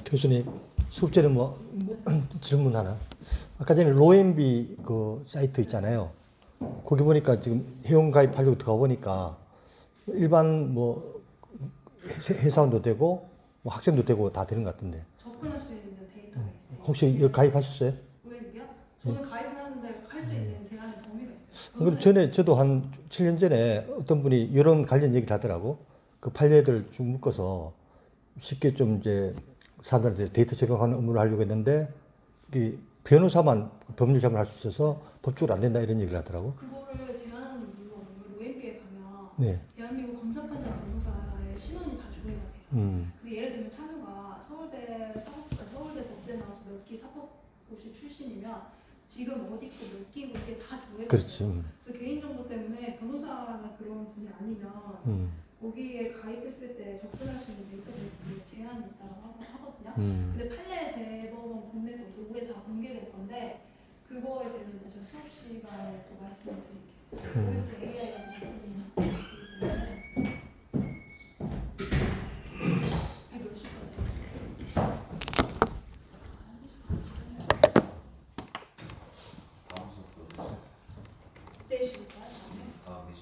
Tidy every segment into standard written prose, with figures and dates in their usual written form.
교수님, 수업 전에 질문 하나. 아까 전에 로엠비 그 사이트 있잖아요. 거기 보니까 지금 회원 가입하려고 들어가 보니까 일반 회사원도 되고 학생도 되고 다 되는 것 같은데. 접근할 수 있는 데이터가 있어요. 혹시 이거 가입하셨어요? 로엠비요? 저는 가입을 하는데 할 수 있는 제한의 범위가 있어요. 그럼 전에 저도 한 7년 전에 어떤 분이 이런 관련 얘기를 하더라고. 그 판례들 쭉 묶어서 쉽게 좀 이제 사람들한테 데이터 제공하는 업무를 하려고 했는데 이 변호사만 법률 자문을 할 수 있어서 법적으로 안 된다 이런 얘기를 하더라고. 그거를 제한하는 이유가 뭐냐면 로엠비에 가면 네. 대한민국 검사판장 변호사의 신원이 다 조회가 돼요. 근데 예를 들면 찬우가 서울대 법대 나와서 몇 기 사법고시 출신이면 지금 어디 거몇 기고 이게 다 조회가 그렇지. 돼요. 그래서 개인정보 때문에 변호사나 그런 분이 아니면 거기에 가입했을 때 접근할 수 있는 데이터베이스에 제한이 있다고 하거든요. 근데 판례 대법원 국내 거에서 올해 다 공개될 건데 그거에 대해서 제가 수업 시간에 또 말씀을 드릴게요. 그것도 AI가 몇 시까지? 4시부터요? 다음 4시.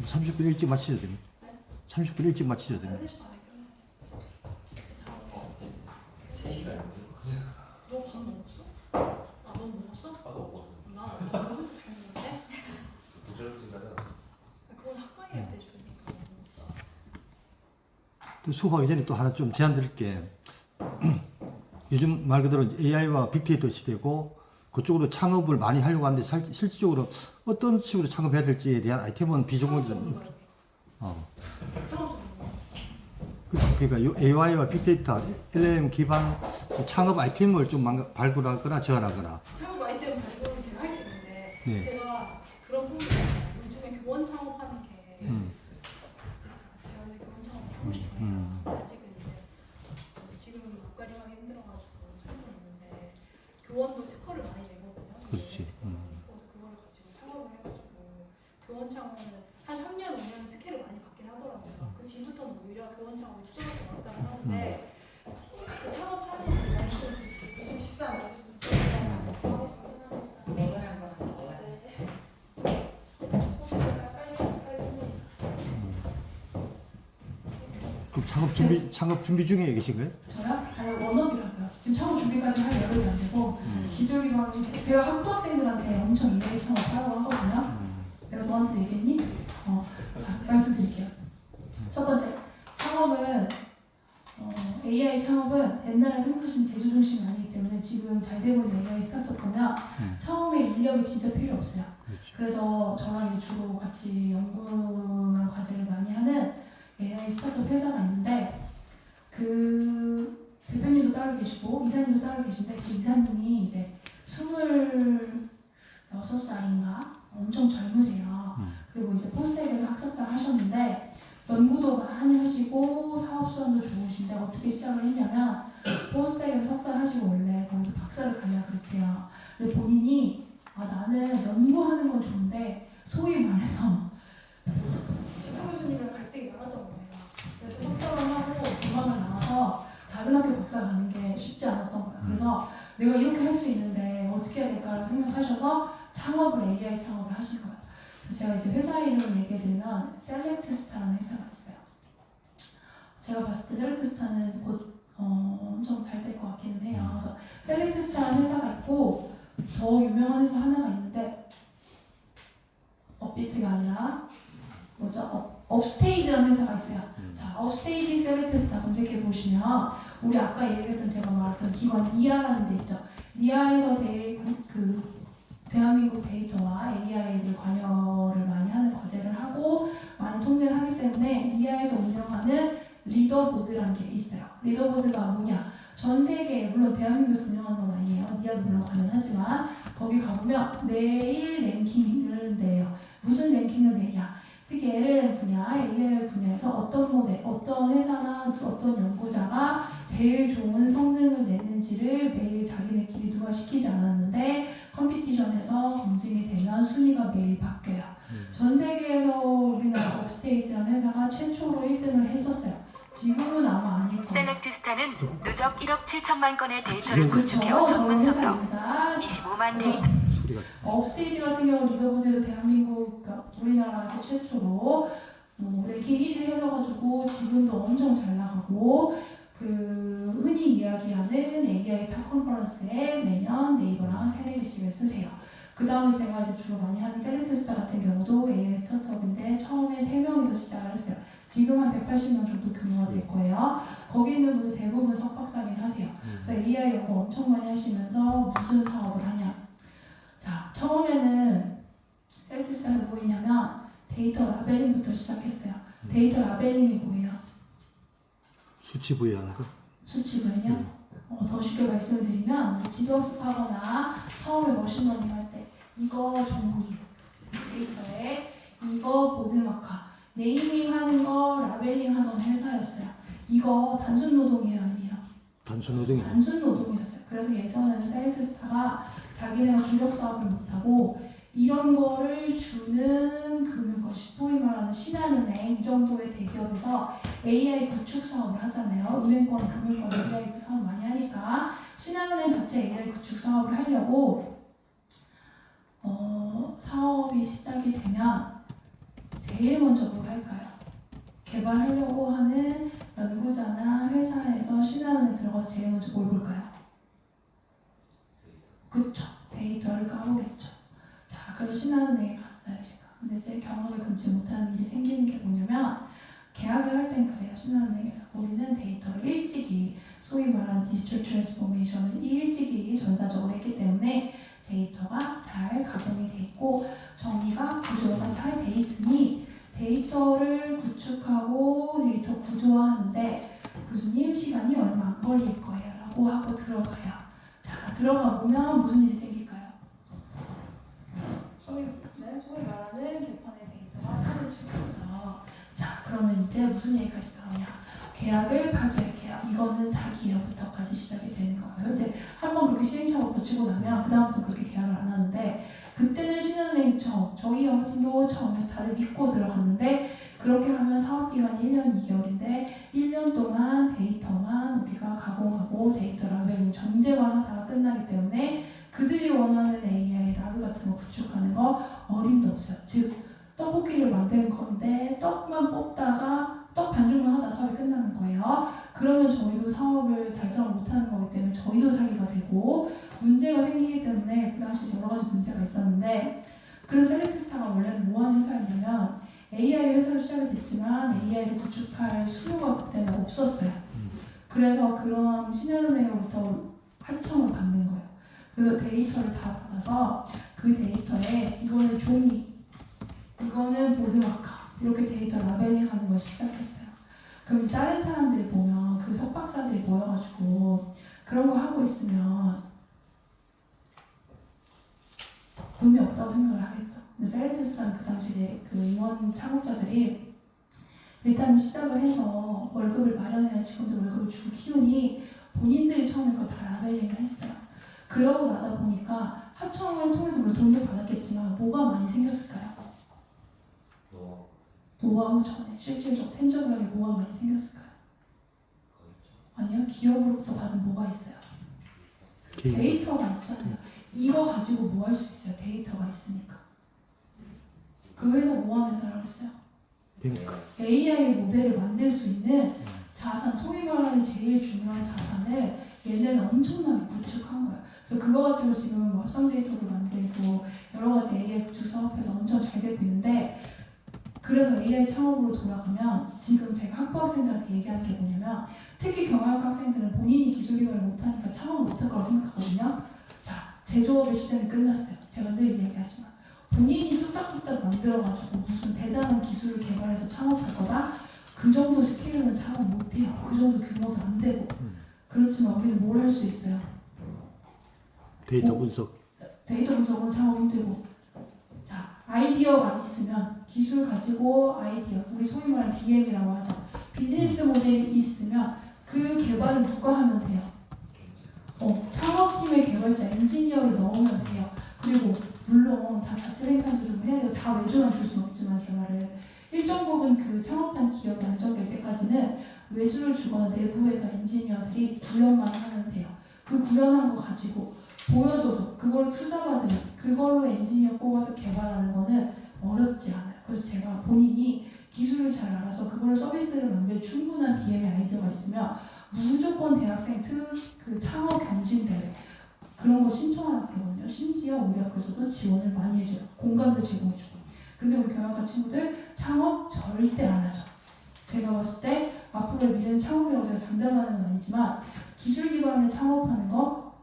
30분 일찍 마치셔야 됩니다. 30분 일찍 마치셔야 됩니다. 4시 반에 끝나요. 3시간이요? 너 밥 먹었어? 아, 너 먹었어? 아까 먹었어. 나 너무 잘 먹었네? 부절음진가요? 그건 학과에 할 때 주니까. 또 수업하기 전에 또 하나 좀 제안 드릴게. 요즘 말 그대로 AI와 빅데이터 시대고 그쪽으로 창업을 많이 하려고 하는데 실질적으로 어떤 식으로 창업해야 될지에 대한 아이템은 비전공자 창업 그러니까 요 AI와 빅데이터, LLM 기반 창업 아이템을 좀 발굴하거나 제안하거나. 창업 아이템 발굴을 제가 할 수 있는데 네. 제가 그런 분들 있잖아요. 요즘에 교원 창업하는 게 제가 이제 교원 창업 하고 싶어요. 아직은 이제 지금은 앞가림하기 힘들어가지고 참고 있는데 교원도 특허를 많이 내거든요. 그렇지. 그래서 그걸 가지고 창업을 해가지고 교원 창업을 한 3년, 5년 특혜를 많이 받긴 하더라고요. 그 뒤부터는 오히려 교원 창업을 추천할 것 같다고 하는데 그 창업하는 그 말씀 요즘 식사 안 하셨습니까? 그럼 창업 준비 중에 계신 거예요? 저요? 아니 원업이라고요. 지금 창업 준비까지 할 여력이 안 되고 기술기관 제가 학부학생들한테 엄청 이야기 창업하라고 하거든요. 내가 너한테 얘기했니? 자 말씀드릴게요. 첫 번째 창업은 AI 창업은 옛날에 생각하신 제조 중심이 아니기 때문에 지금 잘 되고 있는 AI 스타트업 보면 처음에 인력이 진짜 필요 없어요. 그렇죠. 그래서 저랑 이제 주로 같이 연구나 과제를 많이 하는 AI 스타트업 회사가 있는데 그 대표님도 따로 계시고 이사님도 따로 계신데 그 이사님이 이제 26살인가 엄청 젊으세요. 그리고 이제 포스텍에서 학석사를 하셨는데 연구도 많이 하시고 사업 수완도 좋으신데 어떻게 시작을 했냐면 포스텍에서 석사를 하시고 원래 거기서 박사를 가려고 그랬대요. 근데 본인이 나는 연구하는 건 좋은데 소위 말해서 신경 교수님이랑 갈등이 많았던 거예요. 그래서 석사를 하고 도망을 나와서 다른 학교 박사 가는 게 쉽지 않았던 거예요. 그래서 내가 이렇게 할 수 있는데 어떻게 해야 될까라고 생각하셔서 창업을 AI 창업을 하신 거예요. 그래서 제가 이제 회사 이름을 얘기해드리면 셀렉트스타라는 회사가 있어요. 제가 봤을 때 셀렉트스타는 곧 엄청 잘 될 것 같기는 해요. 그래서 셀렉트스타라는 회사가 있고 더 유명한 회사 하나가 있는데 업비트가 아니라 뭐죠? 업스테이지라는 회사가 있어요. 자, 업스테이지 셀렉트스타 검색해 보시면 우리 아까 얘기했던 제가 말했던 기관 니아라는 데 있죠. 니아에서 대한민국 데이터와 AI를 관여를 많이 하는 과제를 하고 많이 통제를 하기 때문에 니아에서 운영하는 리더보드라는 게 있어요. 리더보드가 뭐냐? 전 세계, 물론 대한민국에서 운영하는 건 아니에요. 니아도 물론 관련하지만 거기 가보면 매일 랭킹을 내요. 무슨 랭킹을 내냐? 특히 LLM 분야, AI 분야에서 어떤 모델, 어떤 회사나 어떤 연구자가 제일 좋은 성능을 내는지를 매일 자기네끼리 누가 시키지 않았는데 컴피티션에서 검증이 되면 순위가 매일 바뀌어요. 전 세계에서 우리나라 업스테이지라는 회사가 최초로 1등을 했었어요. 지금은 아마 아닐 거예요. 셀렉트스타는 누적 1억 7천만 건의 데이터를 구축해온 그렇죠. 전문성으로 회사입니다. 25만 데이터 소리가 업스테이지 같은 경우 리더보드에서 대한민국, 그러니까 우리나라에서 최초로 랭킹 1위를 해서가지고 지금도 엄청 잘 나가고 그 흔히 이야기하는 AI 탑 컨퍼런스에 매년 네이버랑 3-4개씩을 쓰세요. 그 다음에 제가 이제 주로 많이 하는 셀렉트스타 같은 경우도 AI 스타트업인데 처음에 3명이서 시작을 했어요. 지금 한 180명 정도 규모가 될 거예요. 거기 있는 분들 대부분 석박사긴 하세요. 그래서 AI 연구 엄청 많이 하시면서 무슨 사업을 하냐. 자, 처음에는 셀렉트스타에서 뭐 있냐면 데이터 라벨링부터 시작했어요. 데이터 라벨링이 뭐예요? 수치 부여하는 거. 수치군요. 더 쉽게 말씀을 드리면 우리 지도학습하거나 처음에 머신러닝 할 때 이거 종이 데이터에 이거 보드마카 네이밍 하는 거 라벨링 하던 회사였어요. 이거 단순 노동이에요, 아니에요? 단순 노동이죠. 단순 노동이었어요. 그래서 예전에는 셀렉트스타가 자기네가 주력 사업을 못하고 이런 거를 주는 금융거시, 소위 말하는 신한은행 이 정도의 대기업에서 AI 구축 사업을 하잖아요. 은행권, 금융권 AI 사업 많이 하니까 신한은행 자체 AI 구축 사업을 하려고 사업이 시작이 되면 제일 먼저 뭘 할까요? 개발하려고 하는 연구자나 회사에서 신한은행 들어가서 제일 먼저 뭘 볼까요? 그쵸. 데이터를 까보겠죠. 자, 그래서 신한은행에 갔어요, 제가. 근데 제 경험을 금치 못하는 일이 생기는 게 뭐냐면 계약을 할 땐 그래요. 신한은행에서 우리는 데이터를 일찍이 소위 말하는 디지털 트랜스포메이션을 일찍이 전사적으로 했기 때문에 데이터가 잘 가공이 돼 있고 정의가 구조가 잘 돼 있으니 데이터를 구축하고 데이터 구조화하는데 교수님 시간이 얼마 안 걸릴 거예요 라고 하고 들어가요. 자, 들어가 보면 무슨 일이 생길까요? 소위 말하는 개판의 데이터가 판을 치고 있어. 자, 그러면 이제 무슨 얘기까지 나오냐? 계약을 파기할게요. 이거는 4기회부터까지 시작이 되는 거예요. 그래서 이제 한번 그렇게 시행착오 거치고 나면 그 다음부터 그렇게 계약을 안 하는데 그때는 신한은행 저희 영어팀도 처음에서 다들 믿고 들어갔는데 그렇게 하면 사업기간이 1년 2개월인데 1년 동안 데이터만 우리가 가공하고 데이터 라벨링 전제화하다가 끝나기 때문에 그들이 원하는 AI 라그 같은 거 구축하는 거 어림도 없어요. 즉 떡볶이를 만드는 건데 떡만 뽑다가 떡 반죽만 하다 사업이 끝나는 거예요. 그러면 저희도 사업을 달성을 못하는 거기 때문에 저희도 사기가 되고 문제가 생기기 때문에 그 당시 여러 가지 문제가 있었는데 그래서 셀렉트스타가 원래는 뭐 하는 회사였냐면 AI 회사로 시작이 됐지만 AI를 구축할 수요가 그때는 없었어요. 그래서 그런 신한은행으로부터 하청을 받는 거예요. 그래서 데이터를 다 받아서 그 데이터에 이거는 종이, 이거는 보드마카 이렇게 데이터 라벨링하는 걸 시작했어요. 그럼 다른 사람들이 보면 그 석박사들이 모여가지고 그런 거 하고 있으면 의미 없다고 생각을 하겠죠. 근데 셀렉트스타는 그 당시에 그 임원 창업자들이 일단 시작을 해서 월급을 마련해야 직원들 월급을 주고 키우니 본인들이 처음에 그걸 다 라벨링을 했어요. 그러고 나다 보니까 하청을 통해서 물론 돈도 받았겠지만 뭐가 많이 생겼을까요? 노하우 전에 실질적 텐저블하게 뭐가 많이 생겼을까요? 아니요. 기업으로부터 받은 뭐가 있어요? 데이터가 있잖아요. 이거 가지고 뭐 할 수 있어요? 데이터가 있으니까. 그 회사 뭐 하는 회사라고 했어요? AI 모델을 만들 수 있는 자산, 소위 말하는 제일 중요한 자산을 얘네는 엄청나게 구축한 거예요. 그래서 그거 가지고 지금 뭐 합성 데이터를 만들고 여러 가지 AI 구축 사업에서 엄청 잘 되고 있는데 그래서 AI 창업으로 돌아가면 지금 제가 학부 학생들한테 얘기하는 게 뭐냐면 특히 경영학 학생들은 본인이 기술 개발을 못하니까 창업을 못할 거라고 생각하거든요. 자, 제조업의 시대는 끝났어요. 제가 늘 이야기하지만 본인이 뚝딱뚝딱 만들어가지고 무슨 대단한 기술을 개발해서 창업할 거다? 그 정도 스케일은 창업 못해요. 그 정도 규모도 안 되고. 그렇지만 우리는 뭘 할 수 있어요? 데이터 오. 분석. 데이터 분석은 창업 힘들고. 자, 아이디어가 있으면 기술 가지고 아이디어, 우리 소위 말하는 BM이라고 하죠. 비즈니스 모델이 있으면 그 개발은 누가 하면 돼요? 창업팀의 개발자 엔지니어를 넣으면 돼요. 그리고 물론 다 자체 생산도 좀 해야 돼요. 다 외주만 줄 수는 없지만 개발을 일정 부분 그 창업한 기업이 안정될 때까지는 외주를 주거나 내부에서 엔지니어들이 구현만 하면 돼요. 그 구현한 거 가지고 보여줘서 그걸 투자받으면 그걸로 엔지니어 뽑아서 개발하는 거는 어렵지 않아요. 그래서 제가 본인이 기술을 잘 알아서 그걸 서비스를 만들 충분한 BM의 아이디어가 있으면 무조건 대학생 그 창업 경진 대회 그런 거 신청하면 되거든요. 심지어 우리 학교에서도 지원을 많이 해줘요. 공간도 제공해주고. 근데 우리 경영학과 친구들 창업 절대 안 하죠. 제가 봤을 때 앞으로의 미래는 창업이라고 제가 장담하는 건 아니지만 기술 기반의 창업하는 거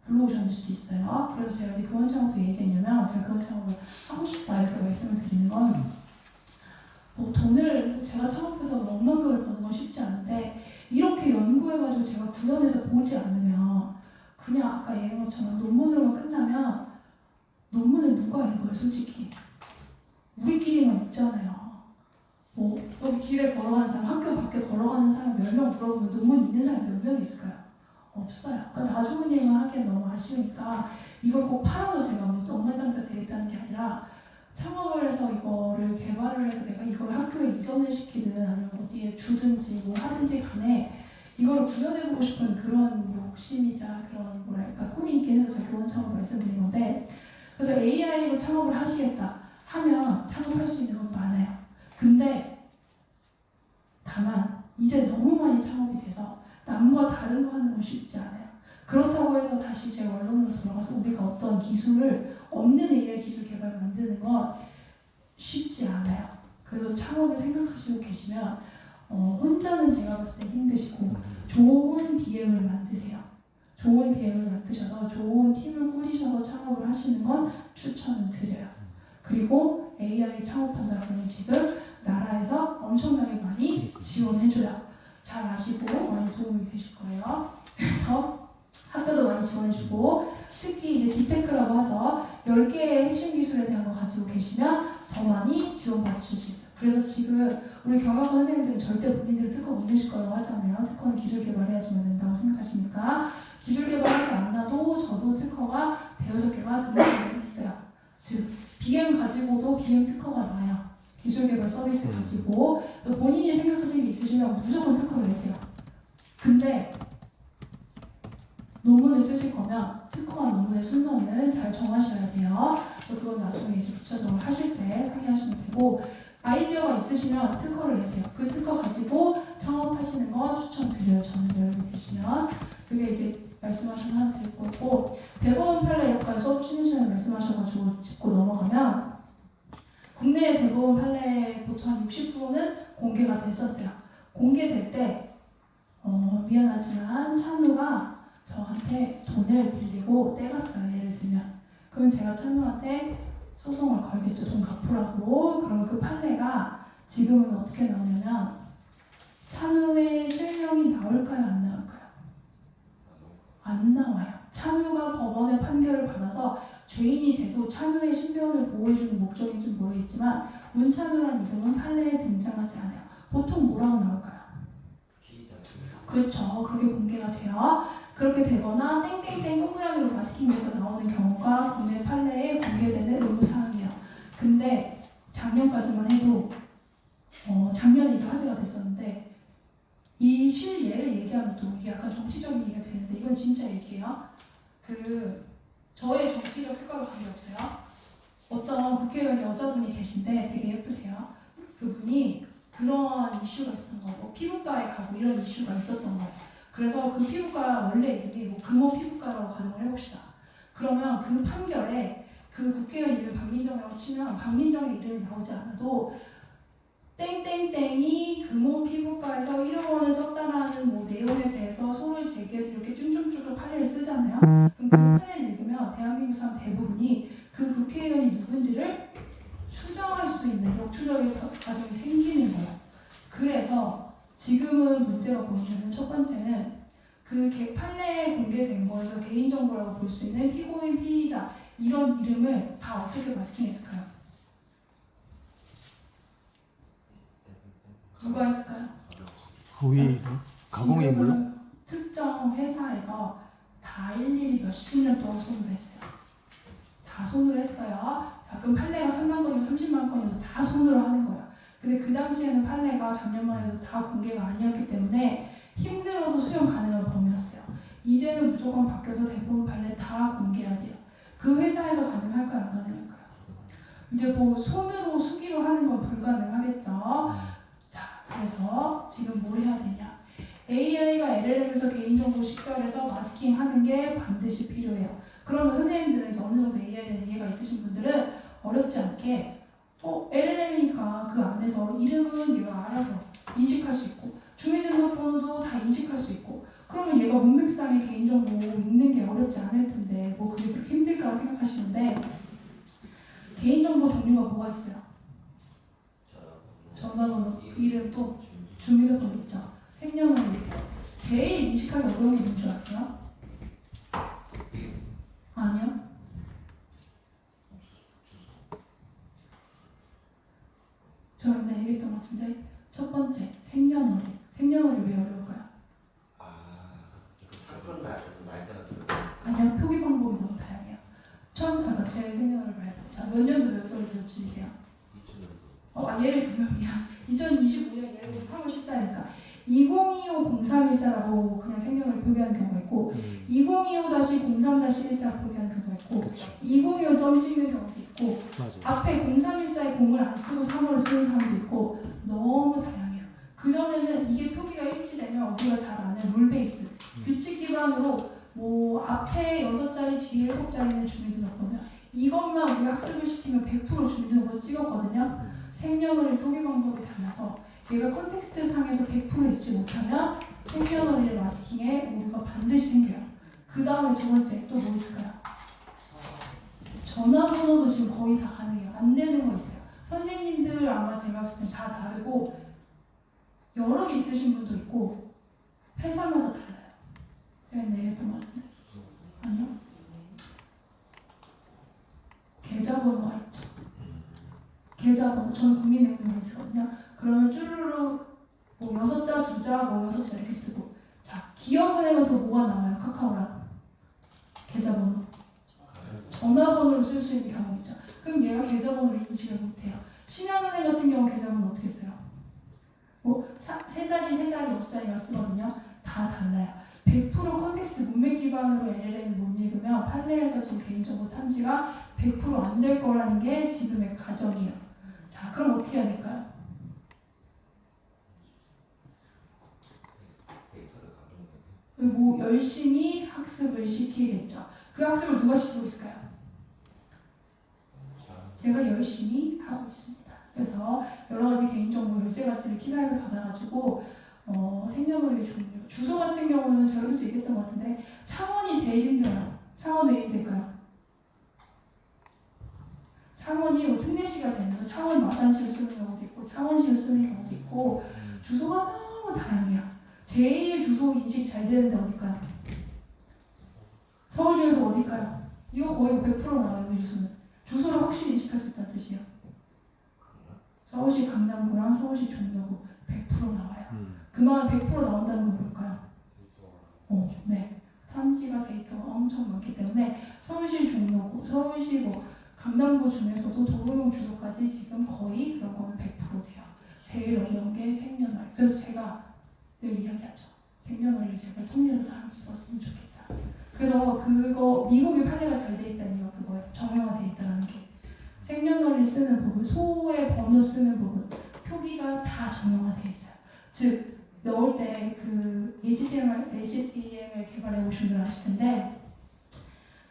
블루오션일 수도 있어요. 그래서 제가 이 교원 창업도 얘기했냐면 제가 교원 창업을 하고 싶다 이렇게 말씀을 드리는 건 돈을 제가 창업해서 억만금을 버는 건 쉽지 않은데 이렇게 연구해가지고 제가 구현해서 보지 않으면 그냥 아까 얘기한 것처럼 논문으로만 끝나면 논문을 누가 읽어요 솔직히 우리끼리만 있잖아요. 여기 길에 걸어가는 사람 학교 밖에 걸어가는 사람 10명 물어보면 논문 있는 사람 몇 명 있을까요? 없어요. 그러니까 나 좋은 일만 하기엔 너무 아쉬우니까 이걸 꼭 팔아서 제가 뭐 억만장자 되겠다는 게 아니라 창업을 해서 이거를 개발을 해서 내가 이걸 학교에 이전을 시키든 아니면 어디에 주든지 뭐 하든지 간에 이걸 구현해보고 싶은 그런 욕심이자 그런 뭐랄까 꿈이 있긴 해서 제가 교원 창업 말씀드린 건데 그래서 AI로 창업을 하시겠다 하면 창업할 수 있는 건 많아요. 근데 다만 이제 너무 많이 창업이 돼서 남과 다른 거 하는 건 쉽지 않아요. 그렇다고 해서 다시 제 원론으로 돌아가서 우리가 어떤 기술을 없는 AI 기술 개발 만드는 건 쉽지 않아요. 그래서 창업을 생각하시고 계시면 혼자는 제가 봤을 때 힘드시고 좋은 BM을 만드세요. 좋은 BM을 만드셔서 좋은 팀을 꾸리셔서 창업을 하시는 건 추천을 드려요. 그리고 AI 창업한다 그러면 지금 나라에서 엄청나게 많이 지원해줘요. 잘 아시고 많이 도움이 되실 거예요. 그래서 학교도 많이 지원해주고 특히 이제 딥테크라고 하죠. 10개의 핵심 기술에 대한 거 가지고 계시면 더 많이 지원받으실 수 있어요. 그래서 지금 우리 경영학과 선생님들은 절대 본인들은 특허 못 내실 거라고 하잖아요. 특허는 기술 개발해야지만 된다고 생각하시니까 기술 개발하지 않아도 저도 특허가 대여섯 개가 등록되어 있어요. 즉 BM 가지고도 BM 특허가 나요. 기술 개발 서비스 가지고 그래서 본인이 생각하시는 게 있으시면 무조건 특허를 내세요. 근데 논문을 쓰실 거면 특허와 논문의 순서는 잘 정하셔야 돼요. 그래서 그건 나중에 이제 구체적으로 하실 때 상의하시면 되고 아이디어가 있으시면 특허를 내세요. 그 특허 가지고 창업하시는 거 추천드려요. 저는 여러분이 되시면 그게 이제 말씀하신 하나 드릴 거고 대법원 판례 역할 수업 쉬는 시간에 말씀하셔가지고 짚고 넘어가면 국내의 대법원 판례 보통 한 60%는 공개가 됐었어요. 공개될 때 미안하지만 찬우가 저한테 돈을 빌리고 떼갔어요. 예를 들면 그럼 제가 찬우한테 소송을 걸겠죠. 돈 갚으라고. 그러면 그 판례가 지금은 어떻게 나오냐면 찬우의 실명이 나올까요? 안 나올까요? 안 나와요. 찬우가 법원의 판결을 받아서 죄인이 돼도 찬우의 신변을 보호해주는 목적인지 모르겠지만 문찬우라는 이름은 판례에 등장하지 않아요. 보통 뭐라고 나올까요? 그렇죠. 그렇게 공개가 돼요. 그렇게 되거나 땡땡땡 동그라미로 마스킹돼서 나오는 경우가 국내 판례에 공개되는 의무사항이에요. 근데 작년까지만 해도 작년에 이게 화제가 됐었는데 이 실예를 얘기하면 또 이게 약간 정치적인 얘기가 되는데 이건 진짜 얘기예요. 저의 정치적 색깔과 관계없어요. 어떤 국회의원 여자분이 계신데 되게 예쁘세요. 그분이 그런 이슈가 있었던 거고 피부과에 가고 이런 이슈가 있었던 거예요. 그래서 그 피부과 원래 이름이 뭐 금호 피부과라고 가정을 해봅시다. 그러면 그 판결에 그 국회의원 이름 박민정이라고 치면 박민정의 이름이 나오지 않아도 땡땡땡이 금호 피부과에서 1억 원을 썼다라는 뭐 내용에 대해서 소를 제기해서 이렇게 쭝쭝쭝 판례를 쓰잖아요. 그럼 그 판례를 읽으면 미국 사람 대부분이 그 국회의원이 누군지를 추정할 수 있는 역추적의 과정이 생기는 거예요. 그래서 지금은 문제가 보이는 첫 번째는 그 판례에 공개된 거에서 개인정보라고 볼 수 있는 피고인, 피의자 이런 이름을 다 어떻게 마스킹했을까요? 누가 했을까요? 후위 가공의 인물로? 지금은 특정 회사에서 다 일일이 몇십 년 동안 손을 했어요. 다 손으로 했어요. 자, 그럼 판례가 3만 건이면 30만 건이어도 다 손으로 하는 거예요. 근데 그 당시에는 판례가 작년만 해도 다 공개가 아니었기 때문에 힘들어도 수용 가능한 범위였어요. 이제는 무조건 바뀌어서 대부분 판례 다 공개해야 돼요. 그 회사에서 가능할까요? 안 가능할까요? 이제 뭐 손으로 수기로 하는 건 불가능하겠죠. 자, 그래서 지금 뭘 해야 되냐? AI가 LLM에서 개인정보 식별해서 마스킹하는 게 반드시 필요해요. 그러면 선생님들은 이제 어느 정도 AI에 대한 이해가 있으신 분들은 어렵지 않게 LLM이니까 그 안에서 이름은 얘가 알아서 인식할 수 있고 주민등록번호도 다 인식할 수 있고 그러면 얘가 문맥상의 개인정보 읽는 게 어렵지 않을 텐데 뭐 그게 그렇게 힘들까 생각하시는데 개인정보 종류가 뭐가 있어요? 전화번호, 이름 또 주민등록번호 있죠. 생년월일. 제일 인식하기 어려운 게 뭔지 아세요? 아니요. 저 옛날에 얘기했던 것 같은데 첫 번째 생년월일. 생년월일 왜 어려울까요? 그 사건 나이대가 들어. 아니요. 표기 방법이 너무 다양해요. 그러니까 제 생년월일 말고 자, 몇 년도 몇 월에 며칠이세요? 예를 들면 2025년 예를 들면 8월 14일이니까 2025-0314라고 그냥 생년월일 표기하는 경우가 있고 2025-03-14 표기하는 경우가 있고 2025점 찍는 경우도 있고 맞아요. 앞에 0314에 0을 안 쓰고 3월을 쓰는 사람도 있고 너무 다양해요. 그전에는 이게 표기가 일치되면 우리가 잘 아는 룰베이스 규칙 기반으로 뭐 앞에 6자리 뒤에 7자리는 주민등록번호야. 이것만 우리가 학습을 시키면 100% 주민등록번호 찍었거든요. 생년월일 표기 방법이 달라서 얘가 컨텍스트 상에서 100% 읽지 못하면 생년월일 마스킹에 오류가 반드시 생겨요. 그 다음에 두 번째 또 뭐 있을까요? 전화번호도 지금 거의 다 가능해요. 안 되는 거 있어요. 선생님들 아마 제가 봤을 땐 다 다르고 여러 개 있으신 분도 있고 회사마다 달라요. 제가 얘기했던 것 같은데 아니요? 계좌번호가 있죠. 계좌번호 저는 국민은행에 쓰거든요. 그러면 쭈루루 뭐 6자, 2자, 뭐 6자 이렇게 쓰고 자 기업은행은 또 뭐가 나와요? 카카오랑 계좌번호 전화번호를 쓸 수 있는 경우 있죠. 그럼 얘가 계좌번호를 인식을 못해요. 신한은행 같은 경우 계좌번호 어떻게 써요? 뭐 3자리, 3자리, 6자리가 쓰거든요. 다 달라요. 100% 컨텍스트 문맥 기반으로 LLM을 못 읽으면 판례에서 지금 개인정보 탐지가 100% 안 될 거라는 게 지금의 가정이에요. 자, 그럼 어떻게 해야 될까요? 뭐 열심히 학습을 시키겠죠. 그 학습을 누가 시키고 있을까요? 제가 열심히 하고 있습니다. 그래서 여러 가지 개인정보 13가지를 기사에서 받아가지고 생년월일 종류, 주소 같은 경우는 제가 여기도 얘기했던 것 같은데 창원이 제일 힘들어요. 창원 왜 힘들까요? 창원이 뭐 특례시가 되면서 창원 마산시를 쓰는 경우도 있고 창원시를 쓰는 경우도 있고 주소가 너무 다양해요. 제일 주소 인식 잘 되는데 어딜까요? 서울 중에서 어딜까요? 이거 거의 100% 나와요. 그 주소는. 주소를 확실히 인식할 수 있다는 뜻이에요. 서울시 강남구랑 서울시 종로구 100% 나와요. 그만 100% 나온다는 건 뭘까요? 네. 탐지가 데이터가 엄청 많기 때문에 서울시 종로구, 서울시 뭐 강남구 중에서도 도로용 주소까지 지금 거의 그런 거는 100% 돼요. 제일 어려운 게 생년월일. 그래서 제가 늘 이야기하죠. 생년월일 제발 통일해서 사람들이 썼으면 좋겠다. 그래서 그거 미국의 판례가 잘 돼 있다는 이유가 그거예요. 정형화돼 있다는 게. 생년월일 쓰는 부분, 소의 번호 쓰는 부분, 표기가 다 정형화돼 있어요. 즉 넣을 때 그 HTML 개발해 오신 분들 아실 텐데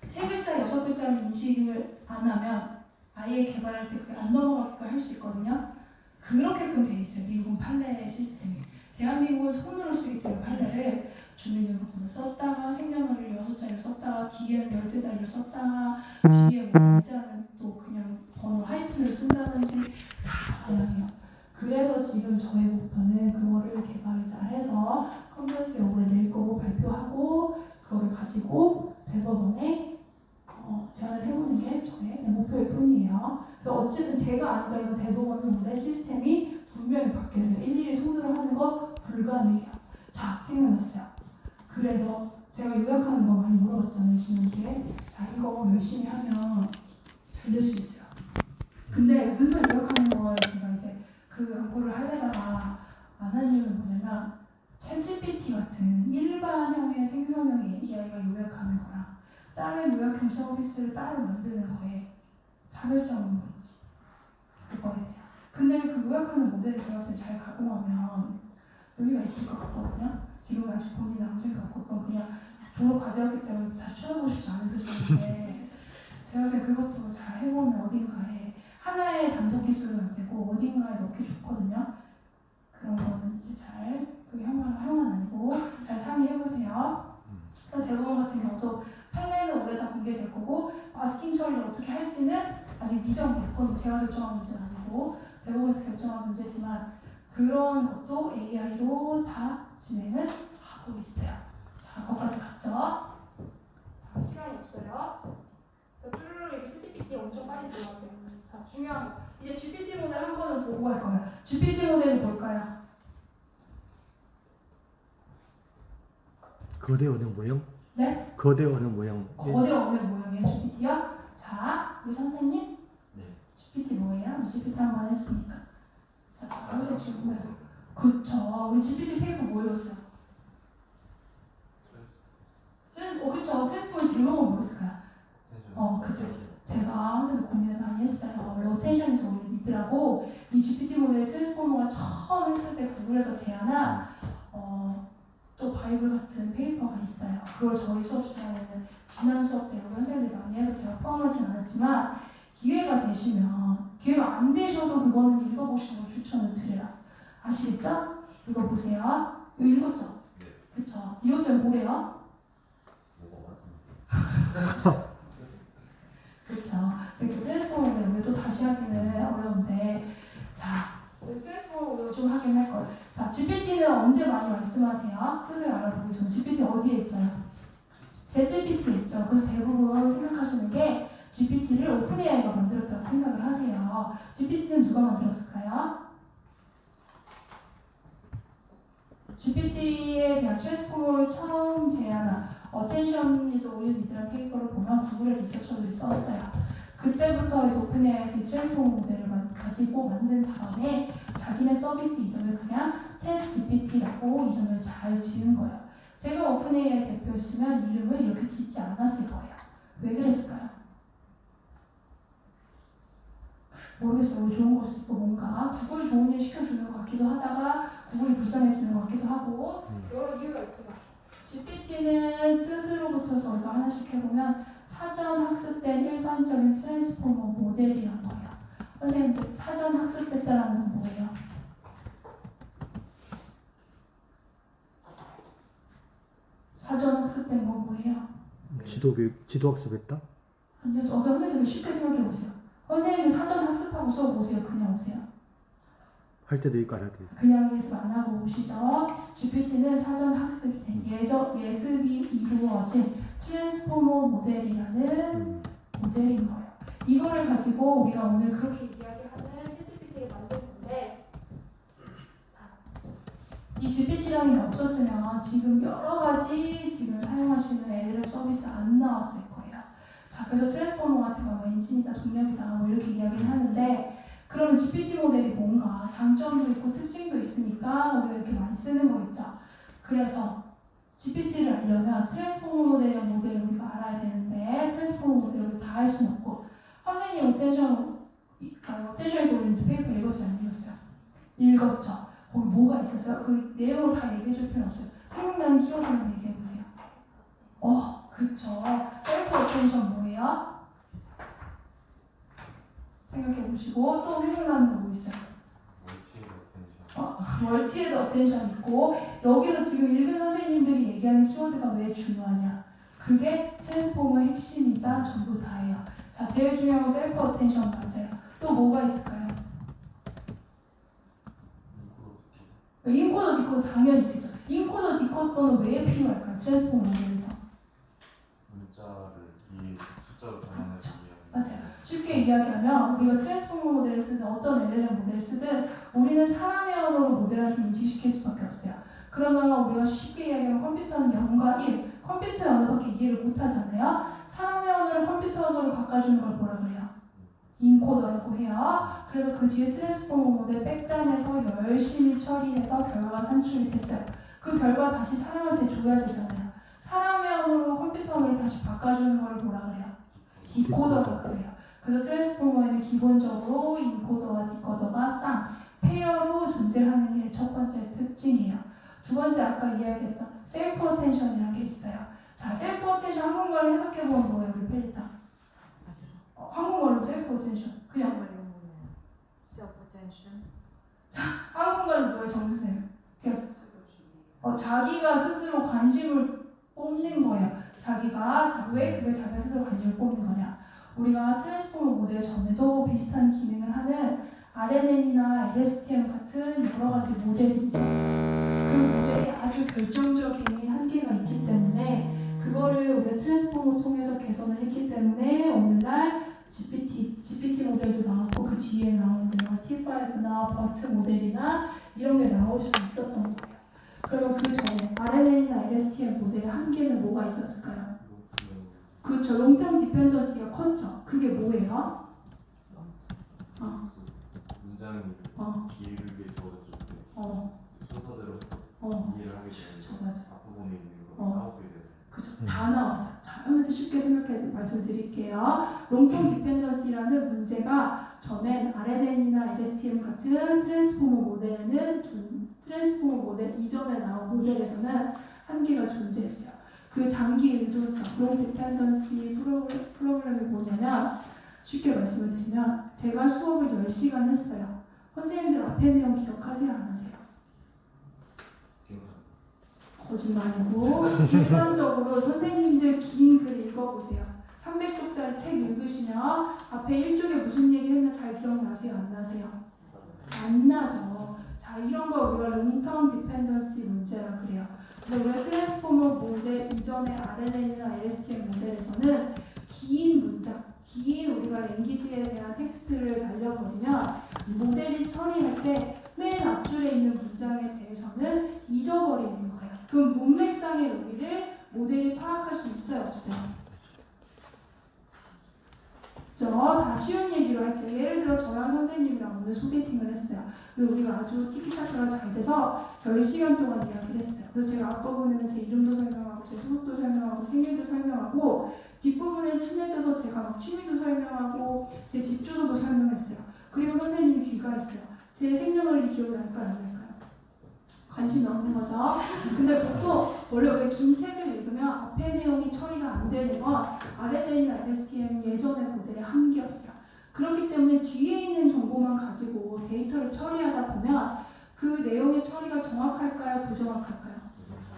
세 글자, 6글자를 인식을 안 하면 아예 개발할 때 그게 안 넘어가게끔 할 수 있거든요. 그렇게끔 돼 있어요. 미국은 판례 시스템이. 대한민국은 손으로 쓰기 때문에 판례를 주민등록번호 썼다가 생년월일 6자리를 썼다가 뒤에는 13자리를 썼다가 뒤에 뭐 날짜는 또 그냥 번호 하이픈을 쓴다든지 다 다양해요. 그래서 지금 저희 목표는 그거를 개발을 잘 해서 컨벤스에 올해 낼 거고 발표하고 그거를 가지고 대법원에 제안을 해보는 게 저의 목표일 뿐이에요. 그래서 어쨌든 제가 아니더라도 대법원은 올해 시스템이 분명히 바뀌어요. 일일이 손으로 하는 거 불가능해요. 자, 생각났어요. 그래서 제가 요약하는 거 많이 물어봤잖아요, 신문기에. 자, 이거 열심히 하면 잘 될 수 있어요. 근데 문서 요약하는 거 제가 이제 그 연구를 하려다가 안 한 이유는 뭐냐면 챗GPT 같은 일반형의 생성형 AI가 요약하는 거랑 다른 요약형 서비스를 따로 만드는 거에 차별점은 뭔지 그거에 대한. 근데 그 요약하는 모델을 제가 봤을 때 잘 가공하면 의미가 있을 것 같거든요. 지금 아직 본인은 아무 생각 없고 그건 그냥 졸업 과제였기 때문에 다시 쳐다보고 싶지 않은 표정인데 제가 봤을 때 그것도 잘 해보면 어딘가에 하나의 단독 기술은 안 되고 어딘가에 넣기 좋거든요. 그런 거는 이제 잘 그게 형은 아니고 잘 상의해보세요. 또 대법원 같은 경우도 판례는 올해 다 공개될 거고 마스킹 처리를 어떻게 할지는 아직 미정됐고 제가 결정한 문제는 아니고 대법원에서 결정한 문제지만 그런 것도 AI로 다 진행을 하고 있어요. 자, 거기까지 갔죠? 자, 시간이 없어요. 쭈루루 이렇게 GPT 엄청 빨리 들어가세요. 자, 중요한 거. 이제 GPT 모델 한 번은 보고 갈 거예요. GPT 모델이 뭘까요? 거대 언어 모형? 네? 거대 언어 모형. 거대 언어 모형의 GPT요? 자, 우리 선생님? 네. GPT 뭐예요? 우리 GPT 한 번 했으니까. 자, 다른 질문. 그쵸. 우리 GPT 페이퍼 뭐 읽었어요? 그쵸. 트랜스폼 질문은 뭐였을까요? 그쵸. 제가 선생님 고민을 많이 했어요. 로테이션에서 우리 믿으라고 이 GPT 모델 트랜스포머가 처음 했을 때 구글에서 제안한 또 바이블 같은 페이퍼가 있어요. 그걸 저희 수업 시간에는 지난 수업 때 선생님들이 많이 해서 제가 포함하진 않았지만 기회가 되시면 기회가 안 되셔도 그거는 읽어보시는 걸 추천을 드려요. 아시겠죠? 읽어보세요. 이거 읽었죠? 네. 그쵸. 이것도 뭐래요? 뭐가 맞습니다. 그렇죠. 이렇게 트랜스포머를 우리 또 다시 하기는 어려운데, 자, 트랜스포머 좀 하긴 할 거예요. 자, GPT는 언제 많이 말씀하세요? 뜻을 알아보고 전 GPT 어디에 있어요? 제 GPT에 있죠. 그래서 대부분 생각하시는 게 GPT를 오픈AI가 만들었다고 생각을 하세요. GPT는 누가 만들었을까요? GPT에 대한 트랜스포머를 처음 제안한 Attention is all you need라는 페이퍼를 보면 구글의 리서처들이 썼어요. 그때부터 이제 오픈AI에서 이 트랜스포머 모델을 가지고 만든 다음에 자기네 서비스 이름을 그냥 챗GPT라고 이름을 잘 지은 거예요. 제가 오픈AI 대표였으면 이름을 이렇게 짓지 않았을 거예요. 왜 그랬을까요? 모르겠어요. 우리 좋은 것도 있고 뭔가 구글 좋은 일 시켜주는 것 같기도 하다가 구글이 불쌍해지는 것 같기도 하고 여러 이유가 있지만 GPT는 뜻으로부터서 우리가 하나씩 해보면 사전 학습된 일반적인 트랜스포머 모델이란 거예요. 선생님들 사전 학습됐다라는 건 뭐예요? 사전 학습된 건 뭐예요? 지도 학습했다? 아니요. 선생님들 쉽게 생각해 보세요. 선생님이 사전 학습하고 수업 오세요? 그냥 오세요? 할 때도 있고 안 할 때도 있고. 그냥 예습 안 하고 오시죠. GPT는 사전 학습이 된 예습이 이루어진 트랜스포머 모델이라는 모델인 거예요. 이거를 가지고 우리가 오늘 그렇게 이야기하는 챗GPT를 만들 건데, 이 GPT라는 게 없었으면 지금 여러 가지 지금 사용하시는 LLM 서비스 안 나왔을 거예요. 자, 그래서 트랜스포머가 제가 뭐 엔진이다, 동력이다 뭐 이렇게 이야기를 하는데, 그러면 GPT 모델이 뭔가 장점도 있고 특징도 있으니까 우리가 이렇게 많이 쓰는 거겠죠. 그래서 GPT를 알려면 트랜스포머 모델이라는 모델을 우리가 알아야 되는데 트랜스포머 모델을 다 할 수는 없고 선생님 어텐션에서 우리 페이퍼 읽었어요? 안 읽었어요? 읽었죠. 거기 뭐가 있었어요? 그 내용을 다 얘기해 줄 필요는 없어요. 생각나는 키워드만 얘기해 보세요. 그쵸. 셀프 어텐션 뭐예요? 생각해 보시고 또 생각나는 거 뭐 있어요? 멀티에드 어텐션 있고 여기서 지금 읽은 선생님들이 얘기하는 키워드가 왜 중요하냐? 그게 트랜스포머의 핵심이자 전부 다예요. 자, 제일 중요한 건 셀프 어텐션 맞아요. 또 뭐가 있을까요? 인코더 디코더 당연히 있겠죠. 인코더 디코더는 왜 필요할까요? 트랜스포머 모델에서. 문자를 이 숫자로 변환해서 맞아요. 쉽게 이야기하면 우리가 트랜스포머 모델을 쓰든 어떤 LLM 모델을 쓰든 우리는 사람의 언어로 모델한테 인식시킬 수밖에 없어요. 그러면 우리가 쉽게 이야기하면 컴퓨터는 0과 1, 컴퓨터의 언어밖에 이해를 못하잖아요. 사람의 언어를 컴퓨터 언어로 바꿔주는 걸 뭐라 그래요? 인코더라고 해요. 그래서 그 뒤에 트랜스포머 모델 백단에서 열심히 처리해서 결과가 산출이 됐어요. 그 결과 다시 사람한테 줘야 되잖아요. 사람의 언어로 컴퓨터 언어를 다시 바꿔주는 걸 뭐라 그래요? 디코더라고 그래요. 그래서 트랜스포머에는 기본적으로 인코더와 디코더가 페어로 존재하는 게 첫 번째 특징이에요. 두 번째 아까 이야기했던 셀프 어텐션이라는 게 있어요. 자, 셀프 어텐션 한국말로 해석해보면 뭐예요, 우리 펠리타? 한국말로 셀프 어텐션 그냥 self-attention. 한국말로 뭐예요, 정선생님? 자기가 스스로 관심을 뽑는 거예요. 왜 그게 자기가 스스로 관심을 뽑는 거냐? 우리가 트랜스포머 모델 전에도 비슷한 기능을 하는 RNN이나 LSTM 같은 여러 가지 모델이 있었어요. 그 모델이 아주 결정적인 한계가 있기 때문에 그거를 우리가 트랜스포머 통해서 개선을 했기 때문에 오늘날 GPT 모델도 나왔고 그 뒤에 나오는 T5나 버트 모델이나 이런 게 나올 수 있었던 거예요. 그러면 그 전에 RNN이나 LSTM 모델의 한계는 뭐가 있었을까요? 그렇죠. 롱텀 디펜던시가 컸죠. 그게 뭐예요? 문장이 길게 주어졌을 때 순서대로 이해를 하게 되면 맞아. 앞부분에 있는 걸 까먹게 되는. 그죠. 다 나왔어요. 자, 선생님 쉽게 생각해 말씀드릴게요. 롱텀 디펜던시라는 문제가 전엔 RNN이나 LSTM 같은 트랜스포머 모델에는 트랜스포머 모델 이전에 나온 모델에서는 한계가 존재했어요. 그 장기 의존성, 롱 디펜던시 프로그램이 뭐냐면 쉽게 말씀을 드리면 제가 수업을 10시간 했어요. 선생님들 앞에 내용 기억하세요? 안 하세요? 거짓말이고 일반적으로 선생님들 긴 글 읽어보세요. 300쪽짜리 책 읽으시면 앞에 1쪽에 무슨 얘기 했나 잘 기억나세요? 안 나세요? 안 나죠. 자, 이런 거 우리가 롱텀 디펜던시 문제라 그래요. 그래서 우리가 트랜스포머 모델 이전의 RNN이나 LSTM 모델에서는 긴 문장, 긴 우리가 랭귀지에 대한 텍스트를 날려버리면 모델이 처리할 때 맨 앞줄에 있는 문장에 대해서는 잊어버리는 거예요. 그럼 문맥상의 의미를 모델이 파악할 수 있어요, 없어요? 다 쉬운 얘기로 할게요. 예를 들어 저랑 선생님이랑 오늘 소개팅을 했어요. 그리고 우리가 아주 티키타카가 잘 돼서 10시간 동안 이야기를 했어요. 그래서 제가 앞부분에는 제 이름도 설명하고 제 소속도 설명하고 생일도 설명하고 뒷부분에 친해져서 제가 막 취미도 설명하고 제 집 주소도 설명했어요. 그리고 선생님이 귀가했어요. 제 생년월일 기억이 날까요? 안 날까요? 관심이 없는 거죠. 근데 보통 원래 우리가 긴 책을 읽으면 앞에 내용이 처리가 안 되는 건 RNN이나 LSTM 예전의 모델의 한계였어요. 그렇기 때문에 뒤에 있는 정보만 가지고 데이터를 처리하다 보면 그 내용의 처리가 정확할까요? 부정확할까요?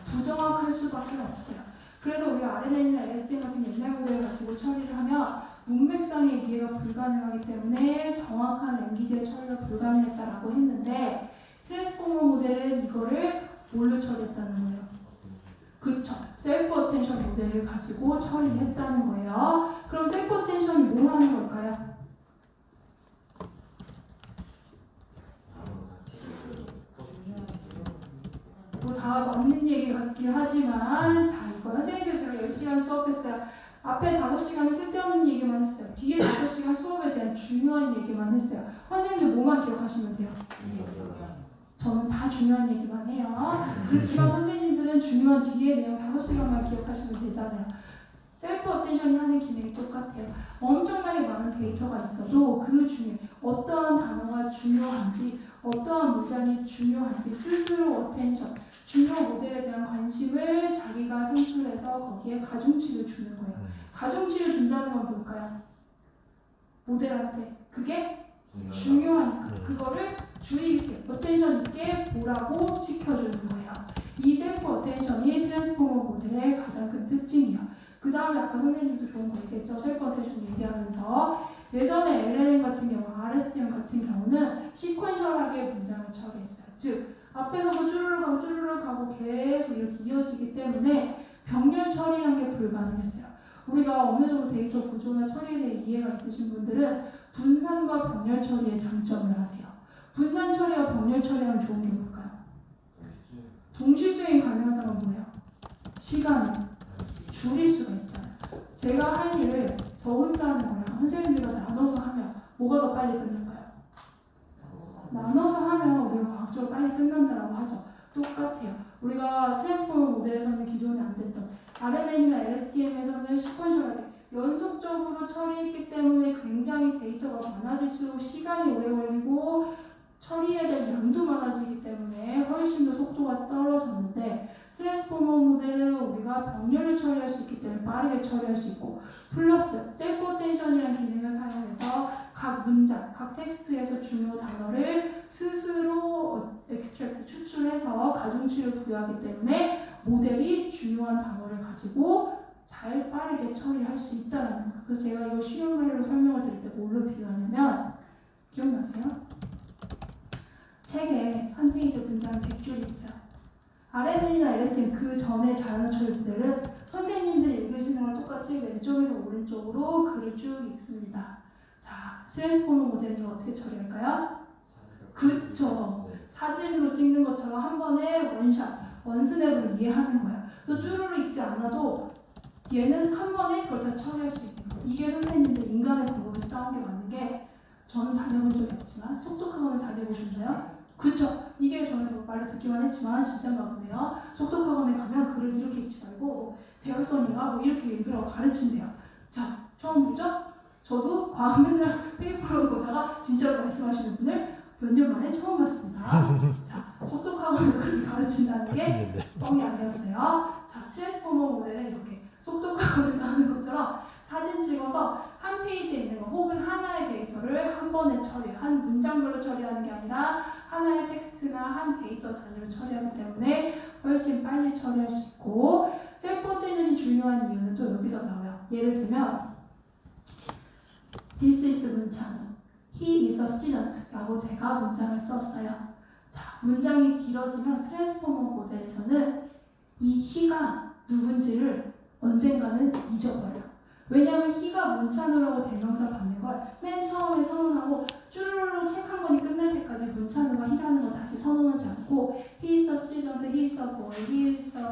부정확할 수밖에 없어요. 그래서 우리가 RNN이나 LSTM 같은 옛날 모델을 가지고 처리를 하면 문맥상의 이해가 불가능하기 때문에 정확한 랭귀지의 처리가 불가능했다라고 했는데 트랜스포머 모델은 이거를 뭘로 처리했다는 거예요? 그쵸. 셀프 어텐션 모델을 가지고 처리했다는 거예요. 그럼 셀프 어텐션이 뭐 하는 걸까요? 뭐 다 맞는 얘기 같긴 하지만 자, 이거 선생님들 제가 10시간 수업했어요. 앞에 5시간은 쓸데없는 얘기만 했어요. 뒤에 5시간 수업에 대한 중요한 얘기만 했어요. 선생님들 뭐만 기억하시면 돼요? 저는 다 중요한 얘기만 해요. 그렇지만 선생님들은 중요한 뒤에 내용 5시간만 기억하시면 되잖아요. 셀프 어텐션이 하는 기능이 똑같아요. 엄청나게 많은 데이터가 있어도 그 중에 어떠한 단어가 중요한지, 어떠한 문장이 중요한지 스스로 어텐션, 중요 모델에 대한 관심을 자기가 산출해서 거기에 가중치를 주는 거예요. 가중치를 준다는 건 뭘까요? 모델한테. 그게 중요하니까. 그거를 주의 있게, 어텐션 있게 보라고 시켜주는 거예요. 이 셀프 어텐션이 트랜스포머 모델의 가장 큰 특징이에요. 그 다음에 아까 선생님도 좋은 거 얘기했죠. 셀프 어텐션 얘기하면서 예전에 LLM 같은 경우, RSTM 같은 경우는 시퀀셜하게 문장을 처리했어요. 즉 앞에서도 쭈르륵 하고 계속 이렇게 이어지기 때문에 병렬 처리라는 게 불가능했어요. 우리가 어느 정도 데이터 구조나 처리에 대해 이해가 있으신 분들은 분산과 병렬 처리의 장점을 아세요. 분산 처리와 병렬 처리하면 좋은 게 뭘까요? 동시 수행이 가능하다는 건 뭐예요? 시간을 줄일 수가 있잖아요. 제가 할 일을 저 혼자 하는 거랑 선생님들과 나눠서 하면 뭐가 더 빨리 끝날까요? 나눠서 하면 우리가 과학적으로 빨리 끝난다라고 하죠. 똑같아요. 우리가 트랜스포머 모델에서는 기존에 안 됐던 RNN이나 LSTM에서는 시퀀셜하게 연속적으로 처리했기 때문에 굉장히 데이터가 많아질수록 시간이 오래 걸리고 처리해야 될 양도 많아지기 때문에 훨씬 더 속도가 떨어졌는데 트랜스포머 모델은 우리가 병렬을 처리할 수 있기 때문에 빠르게 처리할 수 있고 플러스 셀프 어텐션이라는 기능을 사용해서 각 문장, 각 텍스트에서 중요 단어를 스스로 엑스트랙트 추출해서 가중치를 부여하기 때문에 모델이 중요한 단어를 가지고 잘 빠르게 처리할 수 있다는 거예요. 그래서 제가 이거 쉬운 말로 설명을 드릴 때 뭘로 비유하냐면 기억나세요? 책에 한 페이지 문장 100줄 있어요. RNN이나 LSTM 그 전에 자연어 처리 모델은 선생님들이 읽으시는 걸 똑같이 왼쪽에서 오른쪽으로 글을 쭉 읽습니다. 자, 트랜스포머 모델은 이거 어떻게 처리할까요? 그쵸. 사진으로 찍는 것처럼 한 번에 원샷, 원스냅으로 이해하는 거예요. 또 쭈루루 읽지 않아도 얘는 한 번에 그걸 다 처리할 수 있는 거예요. 이게 선생님들 인간의 방법에서 따온 게 맞는 게 저는 다녀본 적이 없지만 속독학원을 다녀보셨나요? 그쵸. 이게 저는 뭐 말로 듣기만 했지만 진짜인가 보네요. 속독학원에 가면 글을 이렇게 읽지 말고 대각선이가 뭐 이렇게 읽으라고 가르친대요. 자, 처음 보죠? 저도 과학 맨날 페이퍼로 보다가 진짜로 말씀하시는 분을 몇 년 만에 처음 봤습니다. 자, 속독학원에서 그렇게 가르친다는 게 80년대. 뻥이 아니었어요. 자, 트랜스포머 모델은 이렇게 속독학원에서 하는 것처럼 사진 찍어서 한 페이지에 있는 거 혹은 하나의 데이터를 한 번에 처리, 한 문장별로 처리하는 게 아니라 하나의 텍스트나 한 데이터 단위로 처리하기 때문에 훨씬 빨리 처리할 수 있고 셀프 어텐션이 중요한 이유는 또 여기서 나와요. 예를 들면 This is 문찬우, He is a student 라고 제가 문장을 썼어요. 자, 문장이 길어지면 트랜스포머 모델에서는 이 he가 누군지를 언젠가는 잊어버려요. 왜냐하면 he가 문찬우라고 대명사 받는 걸 맨 처음에 선언하고 쭈루루 책 한 권이 끝날 때까지 문찬우가 he라는 걸 다시 선언하지 않고 he is a student, he is a boy, he is a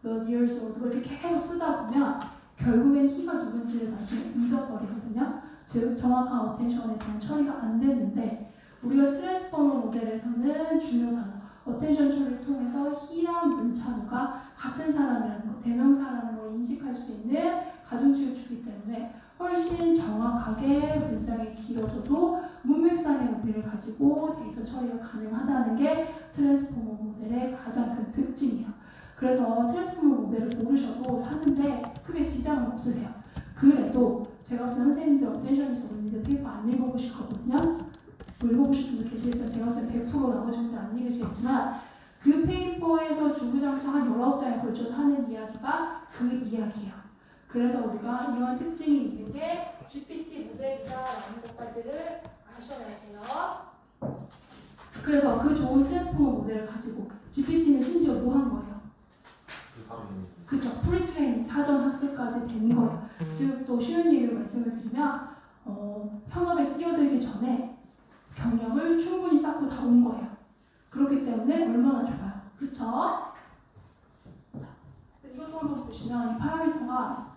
몇 years old 이렇게 계속 쓰다 보면 결국엔 he가 누군지를 나중에 잊어버리거든요. 즉 정확한 어텐션에 대한 처리가 안 되는데 우리가 트랜스포머 모델에서는 중요 단어 어텐션 처리를 통해서 he랑 문찬우가 같은 사람이라는 거, 대명사라는 걸 인식할 수 있는 가중치를 주기 때문에 훨씬 정확하게 문장이 길어져도 문맥상의 의미를 가지고 데이터 처리가 가능하다는 게 트랜스포머 모델의 가장 큰 특징이에요. 그래서 트랜스포머 모델을 모르셔도 사는데 크게 지장은 없으세요. 그래도 제가 봤을 때 선생님들 어텐션이서 있는데 페이퍼 안 읽어보실 거거든요. 뭐 읽어보실 분도 계시겠지만 제가 봤을 때 100% 나머지 분들 안 읽으시겠지만 그 페이퍼에서 주구장창 한 19장에 걸쳐서 하는 이야기가 그 이야기예요. 그래서 우리가 이러한 특징이 있는 게 GPT 모델이다라는 것까지를 아셔야 돼요. 그래서 그 좋은 트랜스포머 모델을 가지고 GPT는 심지어 뭐 한 거예요? 그쵸. 프리트레이닝 사전 학습까지 된 거예요. 즉 또 쉬운 예로 말씀을 드리면 현업에 뛰어들기 전에 경력을 충분히 쌓고 다 온 거예요. 그렇기 때문에 얼마나 좋아요. 그쵸? 자, 이것도 한번 보시면 이 파라미터가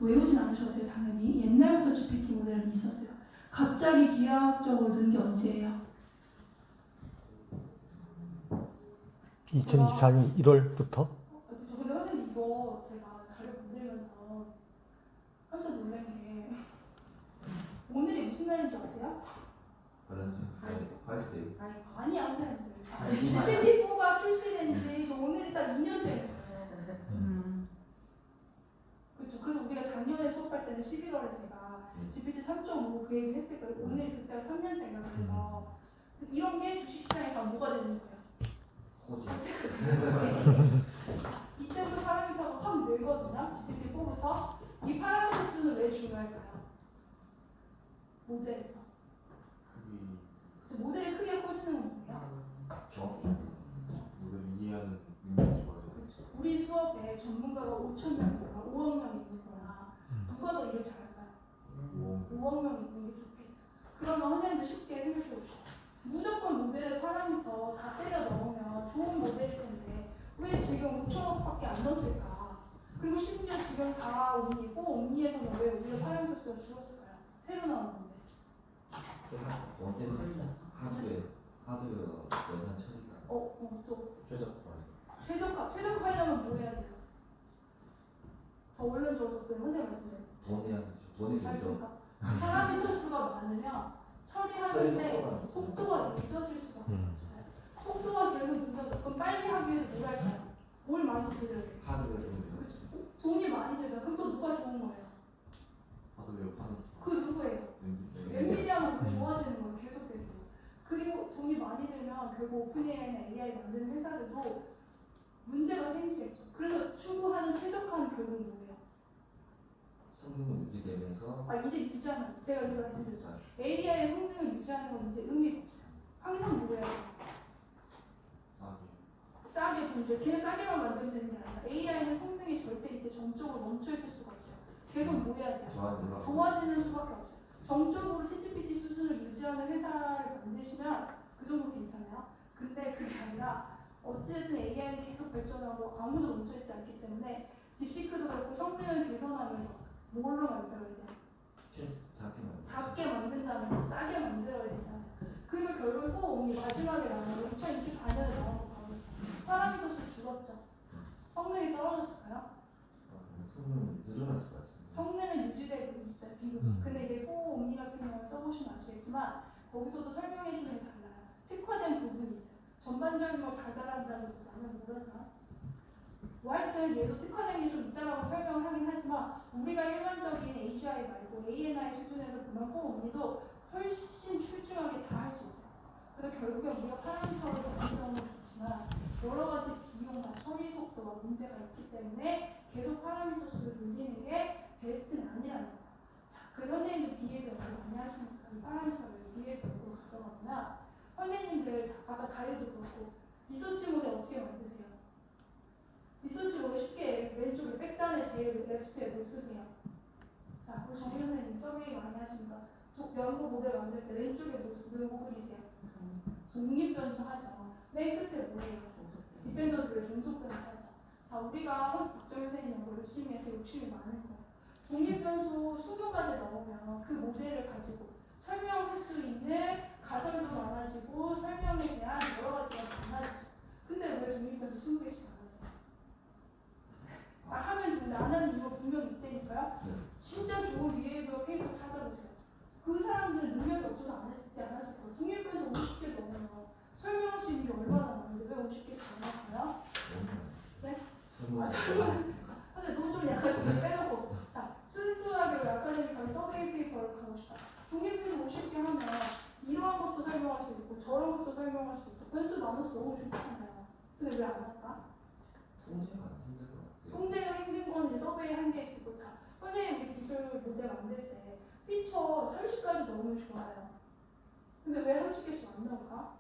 외우진 않으셔도 돼요. 당연히 옛날부터 GPT 모델은 있었어요. 갑자기 기하학적으로 는 게 언제예요? 2024년 1월부터? 근데 선생님 이거 제가 자료 보내면서 깜짝 놀란 게 오늘이 무슨 날인 줄 아세요? 아니 선생님들 GPT-4가 출시된 지 오늘이 딱 2년째 그렇죠. 그래서 우리가 작년에 수업할 때는 11월에 제가 GPT 3.5 그 얘기를 했을 거예요. 오늘이 그때가 3년째인가 그래서 그래서 이런 게 주식시장에 가면 뭐가 되는 거예요? 호재. 이때부터 파라미터가 확 늘거든요. GPT-4부터. 이 파라미터 수는 왜 중요할까요? 모델에서. 크기 그래서 모델이 크게 커지는 건 뭐예요? 정확히. 모델을 이해하는 능력이 좋아져요. 그렇죠. 우리 수업에 전문가가 5,000명이거나 5억 명 있는 거야. 누가 더 일을 잘할까요? 5억 명 있는 게 좋겠죠. 그러면 선생님도 쉽게 생각해 보시죠. 무조건 모델의 파라미터 다 때려 넣으면 좋은 모델일 텐데 왜 지금 5천억밖에 안 넣었을까? 그리고 심지어 지금 4 옴니, 4 옴니에서는 왜 우리가 파라미터 수가 줄었을까요? 새로 나온 건데. 하드웨어 연산 처리가 또 최적화. 최적화하려면 뭐 해야 돼요? 더 원론적으로 선생님 말씀대로. 돈이 잘 들죠. 볼까? 파라미터 수가 많으면 처리하는데 속도가 늦어질 수밖에 없어요. 속도가 계속 늦어져. 그럼 빨리 하기 위해서 뭘 할까요? 뭘 많이 들여야 돼요? 하드웨어 돈. 돈이 많이 들죠. 그럼 또 누가 좋은 거예요? 하드웨어 파는 그 누구예요? 엔비디아만 더 좋아지는 거예요. 계속해서. 그리고 돈이 많이 들면 결국 오픈AI나 AI 만드는 회사들도 문제가 생기겠죠. 그래서 추구하는 최적화는 결국 뭐예요? 성능은 유지되면서 이제 유지하는 거. 제가 이거 말씀드렸죠. AI의 성능을 유지하는 건 이제 의미가 없어요. 항상 뭐 해야 돼요? 싸게 분들, 걔는 싸게만 만들면 되는 게 아니라 AI는 성능이 절대 이제 정적으로 멈춰 있을 수가 없어요. 계속 뭐 해야 돼요? 좋아지는 수밖에 없어요. 정적으로 ChatGPT 수준을 유지하는 회사를 만드시면 그 정도 괜찮아요. 근데 그게 아니라 어쨌든 AI는 계속 발전하고 아무도 멈춰있지 않기 때문에 딥시크도 그렇고 성능을 개선하면서 뭘로 만들어야 돼요? 작게 만든다면서 싸게 만들어야 되잖아요. 그러니까 결국 꼭 마지막에 나온 2024년에 나온 거 봐보세요. 파라미터 수 줄었죠. 성능이 떨어졌을까요? 성능은 늘어날 것 같아요. 성능은 유지되고 있어요. 비교적. 근데 이제 4옴니 같은 경우는 써보시면 아시겠지만 거기서도 설명해 주는 게 달라요. 특화된 부분이 있어요. 전반적인 걸 다 잘한다기보다는 뭐랄까? 뭐 하여튼 얘도 특화된 게 좀 있다라고 설명을 하긴 하지만 우리가 일반적인 AGI 말고 ANI 수준에서 보면 4옴니도 훨씬 출중하게 다 할 수 있어요. 그래서 결국에 우리가 파라미터를 적용하는 건 좋지만 여러 가지 비용과 처리 속도가 문제가 있기 때문에 계속 파라미터 수를 늘리는 게 베스트는 아니라는 거예요. 자, 그래서 선생님들 비례별로 많이 하시니까 이 파라미터를 비례별로 가져가면 선생님들 아까 다이어도 그렇고 리서치 모델 어떻게 만드세요? 리서치 모델 쉽게 얘기해서 왼쪽에 백단에 제일 레프트에 뭐 쓰세요? 자, 우리 정민 선생님 서베이 많이 하시니까 연구 모델 만들 때 왼쪽에 뭐 그리세요? 독립변수 하죠. 맨 끝에 뭐예요? 디펜던스를 종속변수 하죠. 자, 우리가 박정희 선생님 연구 열심히 해서 욕심이 많은 거예요. 독립변수 20가지 넣으면 그 모델을 가지고 설명할 수 있는 가설도 많아지고 설명에 대한 여러 가지가 많아지죠. 근데 왜 독립변수 20개씩 안 하세요? 하면 좋은데 안 하는 이유가 분명히 있다니까요. 진짜 좋은 비헤이비어 페이퍼 찾아보세요. 그 사람들은 능력이 없어서 안 했지 않았을 거예요. 독립변수 50개 넣으면 설명할 수 있는 게 얼마나 많은데 왜 50개씩 안 할까요? 네? 근데 돈 좀 약간 빼놓고 자, 순수하게 아카데믹하게 서베이 페이퍼를 가고 싶다. 독립변수 50개 하면 이러한 것도 설명할 수 있고 저런 것도 설명할 수 있고 변수 많아서 너무 좋잖아요. 근데 왜 안 할까? 통제가 힘든 건 이제 서베이 한 개씩 있고 자, 선생님 우리 기술 모델 만들 때 피처 30가지 넣으면 좋아요. 근데 왜 30개씩 안 넣을까?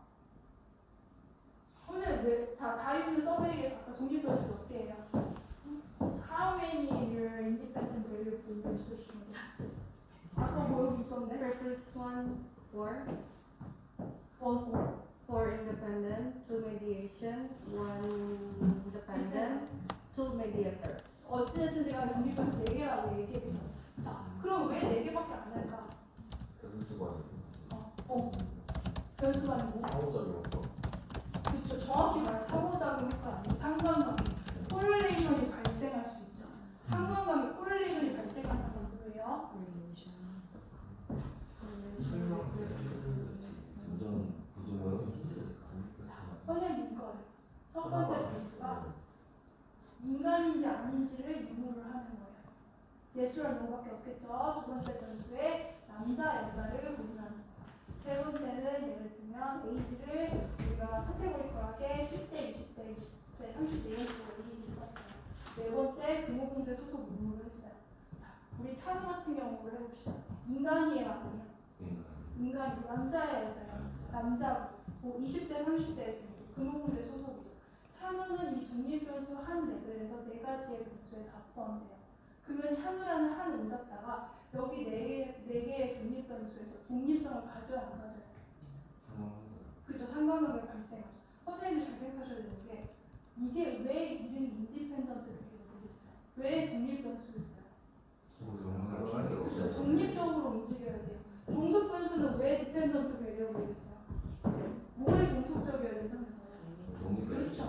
선생님 왜, 자, 다이어트 서베이에서 아까 독립변수 몇 개예요? How many your independent variable versus 아까 뭐 있었네? Purpose 1, 4. 1, 4 independent, 2 mediation, 1 dependent, 2 mediators. 어쨌든 제가 독립변수 4개라고 얘기했잖아요. 자, 그럼 왜 4개밖에 안 할까? 변수가 아니고 상호작용 효과. 그렇죠. 정확히 말해 상호작용 효과 아니고 상관관계 코릴레이션이 발생할 수 있죠. 상관관계 코릴레이션이 발생한다는 건 뭐예요? 선생님 이거예요. 첫 번째 변수가 인간인지 아닌지를 유무를 하는 거예요. 예스랑 노밖에 없겠죠. 두 번째 변수에 남자, 여자를 구분하는 거예요. 세 번째는 예를 들면 에이지를 우리가 카테고리컬하게 10대, 20대, 20대, 30대 이런 식으로 에이지를 썼어요. 네 번째 근무공대 소속 의무를 했어요. 자, 우리 찬우 같은 경우를 해봅시다. 인간이에요, 아니에요? 인간이 남자예요, 여자예요? 남자. 뭐 20대, 30대 근무공대 소속이죠. 찬우는 이 독립변수 한 레벨에서 네 가지의 변수에 다 포함돼요. 그러면 찬우라는 한 응답자가 여기 네 개의 독립변수에서 독립성을 가져야 안 가져요? 그쵸, 상관관계 발생하죠. 선생님이 잘 생각하셔야 되는 게 이게 왜 이름이 인디펜던트 베리어블이 있어요? 왜 독립변수가 있어요? 그쵸, 독립적으로 움직여야 돼요. 종속 변수는 왜 디펜던트 베리어블이 있어요? 뭐에 종속적이어야 된다는 거예요? 그렇죠.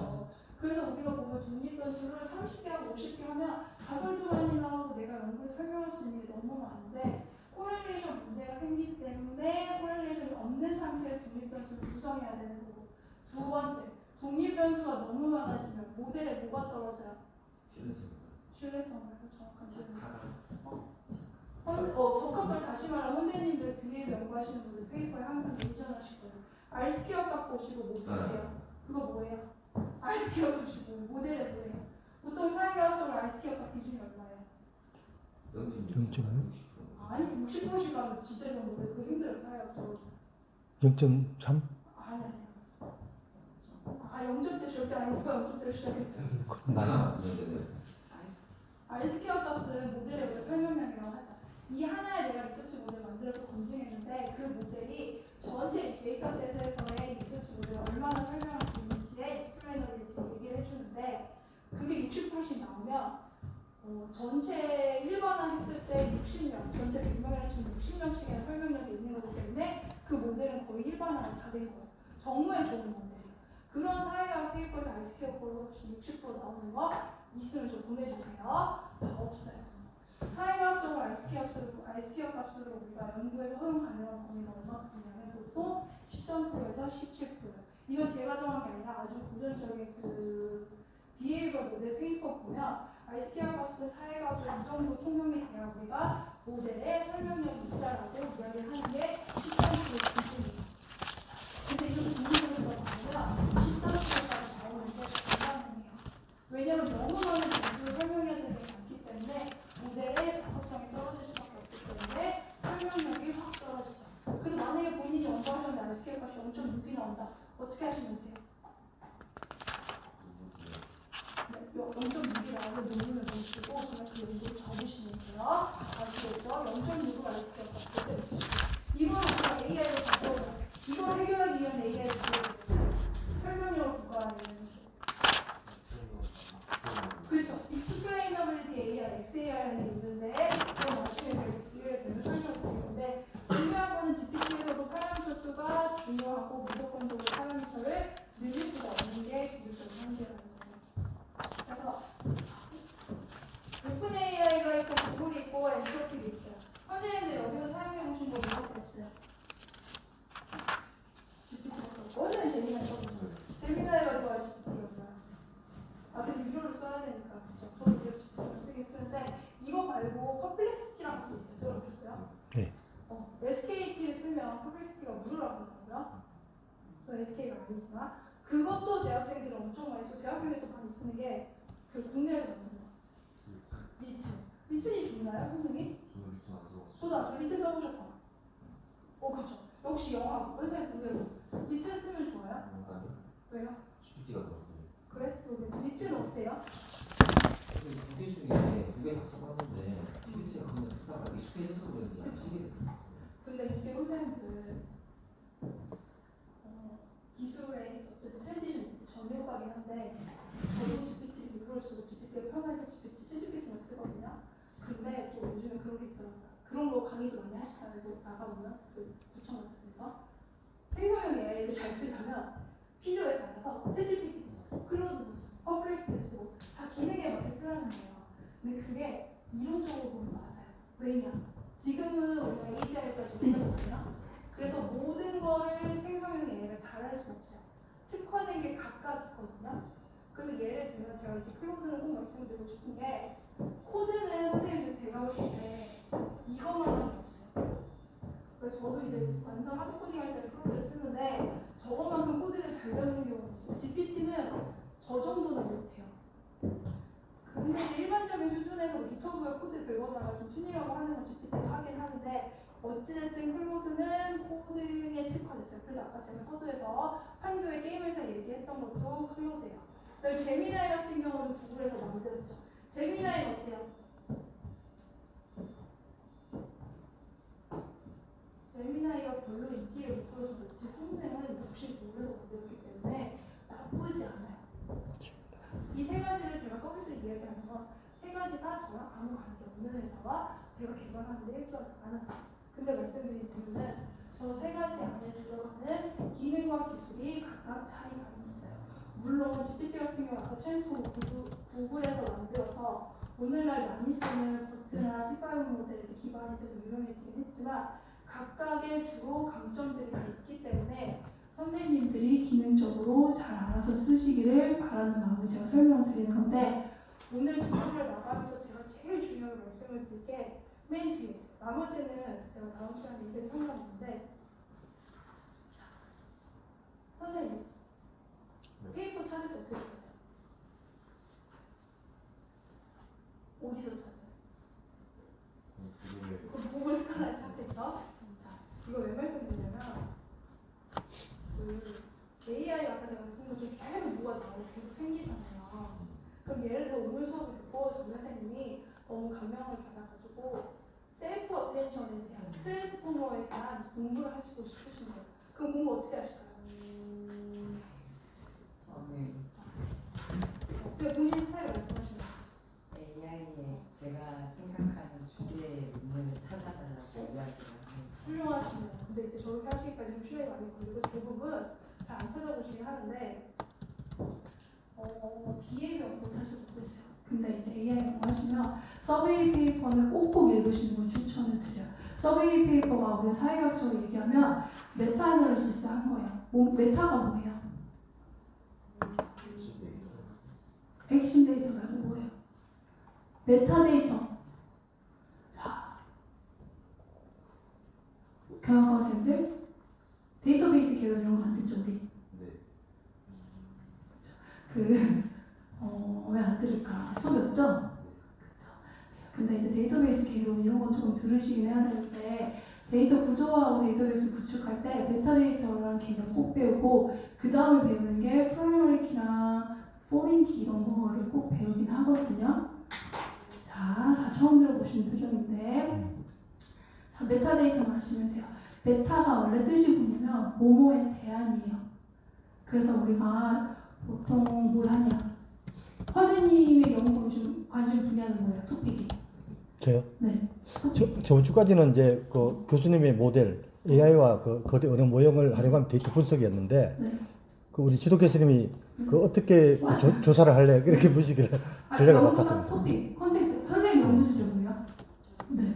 그래서 우리가 보면 독립변수를 30개하고 50개 하면 가설도안이 나오고 내가 연구를 설명할 수 있는 게 너무 많은데 코렐레이션 문제가 생기기 때문에 코렐레이션이 없는 상태에서 독립변수를 구성해야 되는 거고, 두 번째, 독립변수가 너무 많아지면 모델에 뭐가 떨어져요? 신뢰성을. 정확한 질문. 적합도를 다시 말하면 선생님들 비례 연구하시는 분들 페이퍼에 항상 멘션하실 거예요. R스퀘어 값 보시고 뭐 쓰세요? 그거 뭐예요? R스퀘어 보시고 모델에 뭐예요? 보통 사회과학적으로 R스퀘어 값 기준이 얼마예요? 0.6? 아니 60%씩 가면 진짜 이런 모델 그거 힘들어요, 사회과학적으로. 0.3? 아니. 0점대 절대 아니고 누가 0점대로 시작했어요? R스퀘어 값은 모델의 우리가 설명량이라고 하죠. 이 하나에 내가 리서치 모델 만들어서 검증했는데 그 모델이 전체 데이터셋에서의 리서치 모델을 얼마나 설명할 수 있는지에 익스플레이너빌리티 얘기를 해주는데 그게 60%씩 나오면 전체 일반화했을 때 60명, 전체 100명을 해주면 60명씩의 설명력이 있는 거기 때문에 그 모델은 거의 일반화가 다 된 거예요. 정말 좋은 모델이에요. 그런 사회과학 페이퍼에서 R스퀘어 값 없이 60% 나오는 거 있으면 좀 보내주세요. 자, 없어요. 사회과학적으로 R스퀘어 값으로 우리가 연구에서 허용 가능한 범위가 얼마큼이냐면 보통 13%에서 17%예요. 이건 제가 정한 게 아니라 아주 고전적인 그 비헤이비어 모델 페이퍼 보면 R스퀘어 값은 사회과학적으로 이 정도 통용이 돼야 우리가 모델에 설명력이 있다라고 이야기를 하는 게 13%의 기준이에요. 근데 이렇게 독립변수가 나오면 13%까지 나오는 게 불가능해요. 왜냐하면 너무 많은 변수를 설명해야 되는 게 많기 때문에 모델의 적합성이 떨어질 수밖에 없기 때문에 설명력이 확 떨어지죠. 그래서 만약에 본인이 연구하셨는데 R스퀘어 값이 엄청 높이 나온다. 어떻게 하시면 돼요? 0.6이 나오면 논문을 보시고 그냥 그 연구를 적으시면 돼요. 아시겠죠? 0.6을 R스퀘어 값을 이걸 우리가 AI로 가져오면 이걸 해결하기 위한 AI를 가져오면 설명력을 부과하는 그렇죠. 익스플레이너빌리티 AI, XAI라는 게 있는데 그건 나중에 제가 기회가 되면 설명드릴 건데 중요한 거는 GPT에서도 파라미터 수가 중요하고 무조건적으로 파라미터를 늘릴 수가 없는 게 기술적인 한계라는 거예요. 그래서 오픈 AI가 있고 구글이 있고 엔트로피가 있어요. 선생님들 여기서 사용해보신 거 이밖에 없어요. GPT밖에 없고 원래는 재미난 거죠. 재미나해가지고 할 GPT가 근데 유료를 써야 되니까 그렇죠. 저도 그래서 쓰긴 쓰는데 이거 말고 퍼플렉시티라는 것도 있어요. 들어보셨어요? 네. SKT를 쓰면 퍼플렉시티가 무료라고 하더라고요. 저는 SK가 아니지만 그것도 재학생들이 엄청 많이 쓰고 재학생들도 많이 쓰는 게 그 국내에서 만든 거. 리튼이 좋나요, 선생님? 저는 리튼 안 써봤어요. 저도 아직 리튼 써보셨구나. 그쵸. 역시 영화 선생님 공대로 리튼 쓰면 좋아요? 왜요? GPT가 더 그래? 리튼 어때요? 두개 중에 두 개 다 써봤는데 GPT가 그냥 쓰다가 익숙해져서 그런지 안 쓰게 됐다. 근데 이게 선생님들 기술에 어쨌든 트랜지션 전효과긴 한데 저도 GPT를 무료로 쓰고 GPT가 편하게 챗GPT만 쓰거든요. 근데 또 요즘에 그런 게 있더라고요. 그런 거 강의도 많이 하시잖아요. 나가보면 그 구청 같은 데서 생성형 AI를 잘 쓰려면 필요에 따라서 챗GPT도 쓰고 클로드도 쓰고 퍼플렉스도 쓰고 다 기능에 맞게 쓰라는 거예요. 근데 그게 이론적으로 보면 맞아요. 왜냐? 지금은 우리가 AGI까지 올렸잖아요. 그래서 모든 거를 생성형 AI가 잘할 수 없어요. 특화된 게 각각 있거든요. 그래서 예를 들면 제가 이제 클로드는 꼭 말씀드리고 싶은 게 코드는 선생님들 제가 볼 때 이것만 한 게 없어요. 그래서 저도 이제 완전 하드 코딩 할 때는 클로드를 쓰는데 저 어찌됐든 클로즈는 코드에 특화됐어요. 그래서 아까 제가 서두에서 판교의 게임회사 얘기했던 것도 클로즈예요. 그다음에 제미나이 같은 경우는 구글에서 만들었죠. 제미나이 어때요? 제미나이가 별로 인기를 못 끌어서 그렇지 성능은 역시 구글에서 만들었기 때문에 나쁘지 않아요. 이 세 가지를 제가 서비스를 이야기하는 건 세 가지가 저랑 아무 관계 없는 회사와 제가 개발하는데 일조하지 않았어요. 근데 말씀드린 이유는 저 세 가지 안에 들어가는 기능과 기술이 각각 차이가 있어요. 물론 GPT 같은 경우 아까 트랜스포머 구글에서 만들어서 오늘날 많이 쓰는 버트나 T5 모델에 기반이 돼서 유명해지긴 했지만 각각의 주로 강점들이 다 있기 때문에 선생님들이 기능적으로 잘 알아서 쓰시기를 바라는 마음을 제가 설명을 드리는 건데 오늘 질문을 나가면서 제가 제일 중요하게 말씀을 드릴 게 맨 뒤에 있어요. 나머지는 제가 다음 시간에 얘기해도 상관없는데 선생님 페이퍼 찾을 때 어떻게 찾아요? 어디서 찾아요? 구글에 그럼 구글 스칼라에 찾겠죠? 자, 이거 왜 말씀드리냐면 그 AI 아까 제가 말씀드린 것처럼 계속 뭐가 나오고 계속 생기잖아요. 그럼 예를 들어 오늘 수업을 듣고 정 선생님이 너무 감명을 받아가지고 셀프 어텐션에 대한 트랜스포머에 대한 공부를 하시고 싶으신 거예요. 그럼 공부 어떻게 하실까요? 저는 어떻게 본인 스타일 말씀하시면 AI에 제가 생각하는 주제의 문을 찾아달라고 이야기를 해요. 훌륭하시네요. 근데 이제 저렇게 하시기까지 좀 시간이 많이 걸리고 대부분 잘 안 찾아보시긴 하는데 BA 연구를 사실 못했어요. 근데 이제 AI 연구 하시면 서베이 페이퍼는 꼭꼭 읽으시는 걸 추천을 드려요. 서베이 페이퍼가 우리 사회학적으로 얘기하면 메타 애널리시스 한 거예요. 메타가 뭐예요? 핵심 데이터 말고 뭐예요? 메타데이터. 자, 경영학생들 데이터베이스 개론 이런 거 만들죠 우리. 네. 왜 안 들을까? 수업이 없죠? 그쵸. 근데 이제 데이터베이스 개론 이런 건 조금 들으시긴 해야 되는데 데이터 구조화하고 데이터베이스 구축할 때 메타데이터라는 개념 꼭 배우고 그 다음에 배우는 게 프라이머리 키랑 포린 키 이런 거를 꼭 배우긴 하거든요. 자, 다 처음 들어보시는 표정인데 자, 메타데이터만 하시면 돼요. 메타가 원래 뜻이 뭐냐면 뭐뭐에 대한이에요. 그래서 우리가 보통 뭘 하냐? 선생님의 연구 좀 관심 분야는 뭐예요? 토픽이? 저요? 네. 저번 주까지는 이제 그 교수님의 모델 AI와 그 거대 언어 모형을 활용한 데이터 분석이었는데 네. 그 우리 지도 교수님이 그 어떻게 조사를 할래 그렇게 보시길래 전략을 연구 바꿨습니다. 토픽, 컨텍스트. 선생님 연구 주제 뭐예요? 네.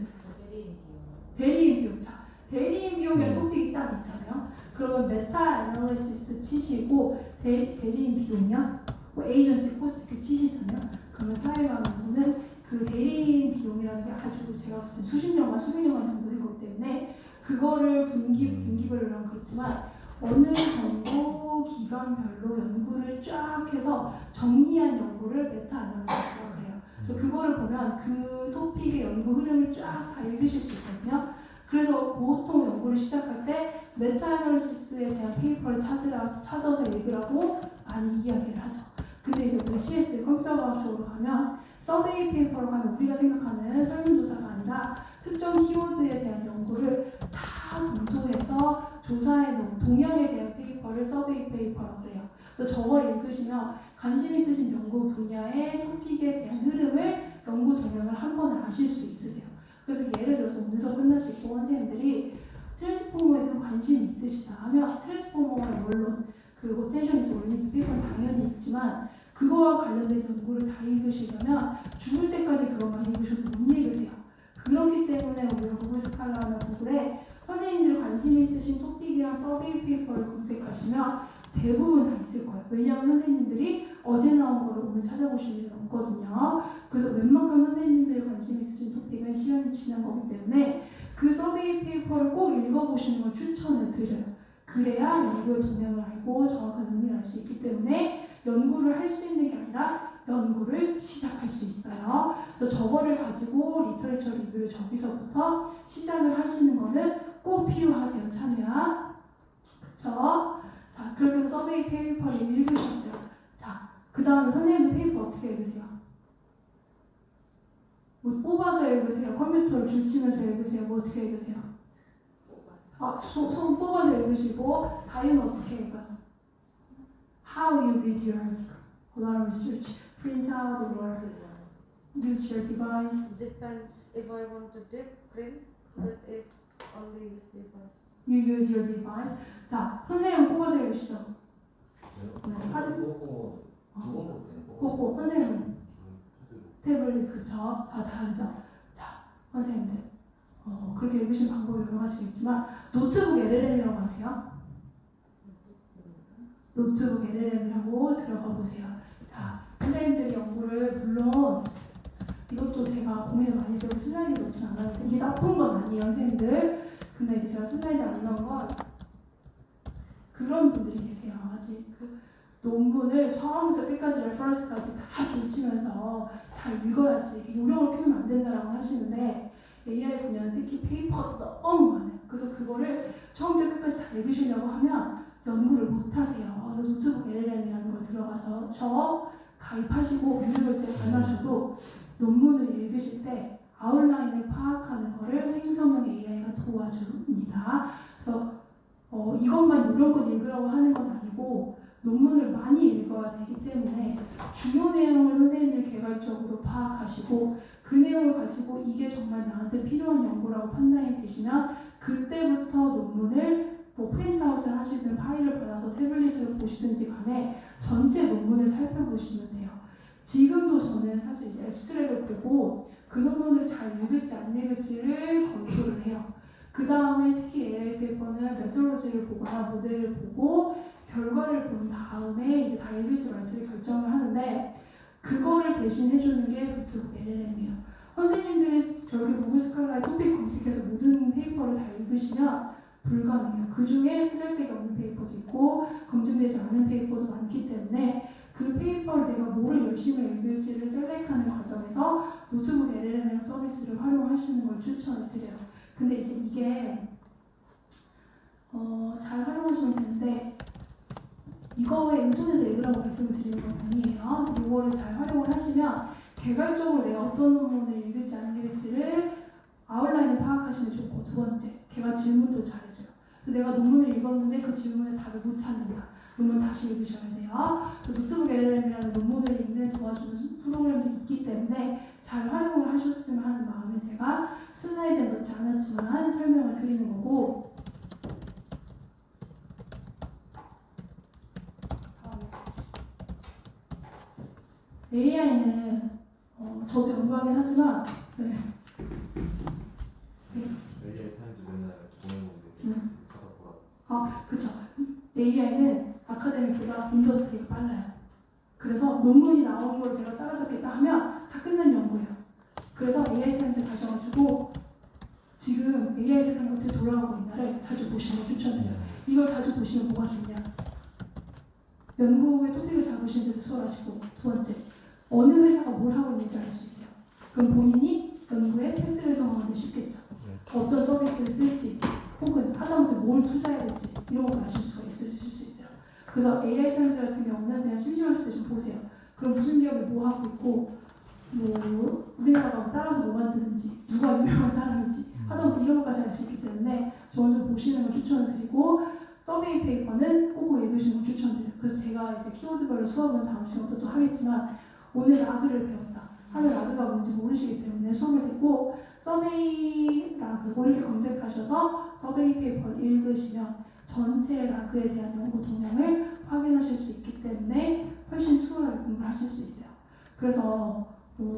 대리인 비용. 자, 대리인 비용이라는 토픽이 딱 있잖아요. 그러면 메타 애널리시스 치시고 대리인 비용이요? 뭐 에이전시 코스트 치시잖아요. 그러면 사회과학 연구는 그 대리인 비용이라는 게 아주 제가 봤을 때 수십 년간 연구된 거기 때문에 그거를 분기별로는 그렇지만 어느 정도 기간별로 연구를 쫙 해서 정리한 연구를 메타 애널리시스라고 해요. 그래서 그거를 보면 그 토픽의 연구 흐름을 쫙 다 읽으실 수 있거든요. 그래서 보통 연구를 시작할 때 메타 애널리시스에 대한 페이퍼를 찾아서 읽으라고 많이 이야기를 하죠. 근데 이제 우리 CS 컴퓨터 과학 쪽으로 가면 서베이 페이퍼로 가면 우리가 생각하는 설문조사가 아니라 특정 키워드에 대한 연구를 다 검토해서 조사해 놓은 동향에 대한 페이퍼를 서베이 페이퍼라고 그래요. 그래서 저걸 읽으시면 관심 있으신 연구 분야의 토픽에 대한 흐름을 연구 동향을 한 번에 아실 수 있으세요. 그래서 예를 들어서 오늘 수업 끝나실 때 선생님들이 트랜스포머에 대한 관심이 있으시다 하면 트랜스포머의 물론 그 어텐션에서 올리는 페이퍼는 당연히 있지만 그거와 관련된 연구를 다 읽으시려면 죽을 때까지 그것만 읽으셔도 못 읽으세요. 그렇기 때문에 오늘 구글 스칼라나 구글에 선생님들 관심 있으신 토픽이랑 서베이 페이퍼를 검색하시면 대부분 다 있을 거예요. 왜냐하면 선생님들이 어제 나온 거를 오늘 찾아보실 일은 없거든요. 그래서 웬만큼 선생님들이 관심 있으신 토픽은 시간이 지난 거기 때문에 그 서베이 페이퍼를 꼭 읽어보시는 걸 추천을 드려요. 그래야 연구의 동향을 알고 정확한 의미를 알 수 있기 때문에 연구를 할 수 있는 게 아니라 연구를 시작할 수 있어요. 그래서 저거를 가지고 리터레처 리뷰를 저기서부터 시작을 하시는 거는 다음에 선생님들 페이퍼 어떻게 읽으세요? 뭐 뽑아서 읽으세요? 컴퓨터를 줄치면서 읽으세요? 뭐 어떻게 읽으세요? 손 뽑아서 읽으시고 다이는 어떻게 읽어요? How you read your article? A lot of research. Print out or use your device. Depends if I want to print, but if only use device. You use your device. 자, 선생님 뽑아서 읽으시죠. 네, 하드. 보고 두번 볼 때는 보고 선생님은 저는 패드로. 태블릿 그쵸? 다 다르죠. 자, 선생님들 그렇게 읽으시는 방법이 여러 가지겠지만 노트북 LLM이라고 아세요? 노트북 LLM이라고 들어가 보세요. 자, 선생님들이 연구를 물론 이것도 제가 고민을 많이 해서 슬라이드 넣진 않았는데 이게 나쁜 건 아니에요, 선생님들. 근데 이제 제가 슬라이드 안 넣은 건 그런 분들이 계세요. 아직 그 논문을 처음부터 끝까지 레퍼런스까지 다 줄치면서 다 읽어야지 요령을 피우면 안 된다라고 하시는데 AI 분야는 특히 페이퍼가 너무 많아요. 그래서 그거를 처음부터 끝까지 다 읽으시려고 하면 연구를 못 하세요. 그래서 노트북 LLM이라는 걸 들어가서 가입하시고 유료 결제 안 하셔도 논문을 읽으실 때 아웃라인을 파악하는 거를 생성형 AI가 도와줍니다. 그래서 이것만 요령껏 읽으라고 하는 건 아니고 논문을 많이 읽어야 되기 때문에 주요 내용을 선생님들이 개괄적으로 파악하시고 그 내용을 가지고 이게 정말 나한테 필요한 연구라고 판단이 되시면 그때부터 논문을 뭐 프린트아웃을 하시든 파일을 받아서 태블릿으로 보시든지 간에 전체 논문을 살펴보시면 돼요. 지금도 저는 사실 이제 앱스트랙을 보고 그 논문을 잘 읽을지 안 읽을지를 검토를 해요. 그 다음에 특히 AI 페이퍼는 메소로지를 보거나 모델을 보고 결과를 본 다음에 이제 다 읽을지 말지를 결정을 하는데 그거를 대신 해주는 게 노트북 LLM이에요. 선생님들이 저렇게 구글 스칼라에 토픽 검색해서 모든 페이퍼를 다 읽으시면 불가능해요. 그 중에 쓰잘데기 없는 페이퍼도 있고 검증되지 않은 페이퍼도 많기 때문에 그 페이퍼를 내가 뭐를 열심히 읽을지를 셀렉하는 과정에서 노트북 LLM 서비스를 활용하시는 걸 추천을 드려요. 근데 이제 이게 잘 활용하시면 되는데 이거에 의존해서 읽으라고 말씀을 드리는 건 아니에요. 그래서 이거를 잘 활용을 하시면 개괄적으로 내가 어떤 논문을 읽을지 안 읽을지를 아웃라인을 파악하시는 게 좋고 두 번째, 걔가 질문도 잘해줘요. 내가 논문을 읽었는데 그 질문에 답을 못 찾는다. 논문 다시 읽으셔야 돼요. 노트북 LLM이라는 논문을 읽는 도와주는 프로그램도 있기 때문에 잘 활용을 하셨으면 하는 마음에 제가 슬라이드에 넣지 않았지만 설명을 드리는 거고 AI는 저도 연구하긴 하지만 네. AI 타임즈 맨날 보는 건데 찾아보라. 그쵸. AI는 아카데미보다 인더스트리가 빨라요. 그래서 논문이 나온 걸 내가 따라잡겠다 하면 다 끝난 연구예요. 그래서 AI 타임즈 가셔가지고 지금 AI 세상이 어떻게 돌아가고 있나를 자주 보시는 걸 추천드려요. 이걸 자주 보시면 뭐가 좋냐? 연구의 토픽을 잡으시는 데도 수월하시고 두 번째, 어느 회사가 뭘 하고 있는지 알 수 있어요. 그럼 본인이 연구에 패스를 정하는데 쉽겠죠. 어떤 서비스를 쓸지 혹은 하다못해 뭘 투자해야 될지 이런 것도 아실 수가 있으실 수 있어요. 그래서 AI 타임즈 같은 경우는 그냥 심심하실 때 좀 보세요. 그럼 무슨 기업이 뭐 하고 있고 뭐 우리나라가 따라서 뭐 만드는지 누가 유명한 사람인지 하다못해 이런 것까지 알 수 있기 때문에 저는 좀 보시는 걸 추천을 드리고 서베이 페이퍼는 꼭 읽으시는 걸 추천드려요. 그래서 제가 이제 키워드별로 수업은 다음 시간부터 또 하겠지만 오늘 라그를 배웠다 하면 라그가 뭔지 모르시기 때문에 수업을 듣고 서베이 라그 뭐 이렇게 검색하셔서 서베이 페이퍼를 읽으시면 전체 라그에 대한 연구 동향을 확인하실 수 있기 때문에 훨씬 수월하게 공부를 하실 수 있어요. 그래서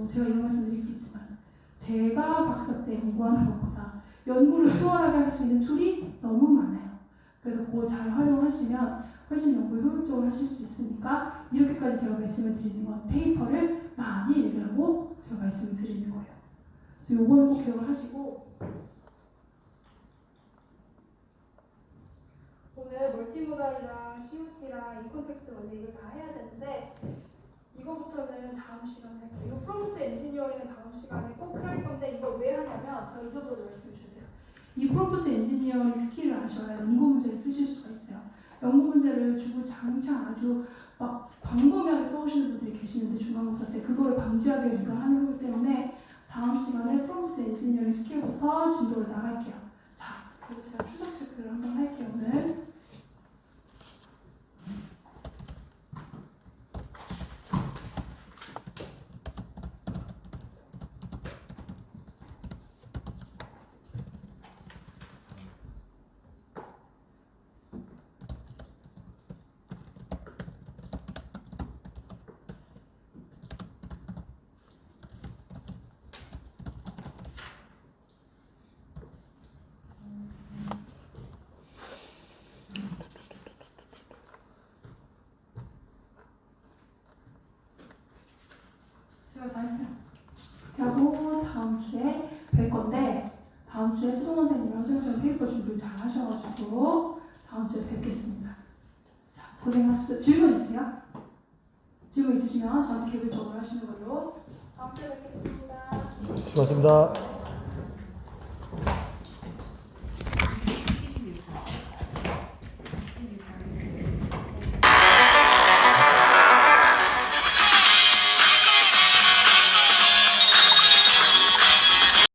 제가 이런 말씀 드리겠지만 제가 박사 때 연구하는 것보다 연구를 수월하게 할 수 있는 툴이 너무 많아요. 그래서 그거 잘 활용하시면 훨씬 연구 효율적으로 하실 수 있으니까 이렇게까지 제가 말씀을 드리는 건 페이퍼를 많이 읽으라고 제가 말씀을 드리는 거예요. 그래서 요거는 꼭 기억을 하시고 오늘 멀티모달이랑 COT랑 인컨텍스트 원리 이걸 다 해야 되는데 이거부터는 다음 시간에 할게요. 이거 프롬프트 엔지니어링은 다음 시간에 꼭 할 건데 이걸 왜 하냐면 제가 잊어버려서 말씀을 드려요. 이 프롬프트 엔지니어링 스킬을 아셔야 연구 문제를 쓰실 수가 있어요. 연구 문제를 주구장창 아주 막 광범위하게 써오시는 분들이 계시는데 중간고사 때 그거를 방지하기 위해서 이걸 하는 거기 때문에 다음 시간에 프롬프트 엔지니어링 스킬부터 진도를 나갈게요. 자, 그래서 제가 추적 체크를 한번 할게요 오늘. 제가 다 했어요. 그리고 다음 주에 뵐 건데 다음 주에 수동 선생님이랑 수영 선생님 페이퍼 준비 잘 하셔가지고 다음 주에 뵙겠습니다. 자, 고생하셨어요. 질문 있으세요? 질문 있으시면 저한테 개별적으로 하시는 걸로. 다음 주에 뵙겠습니다. 수고하셨습니다.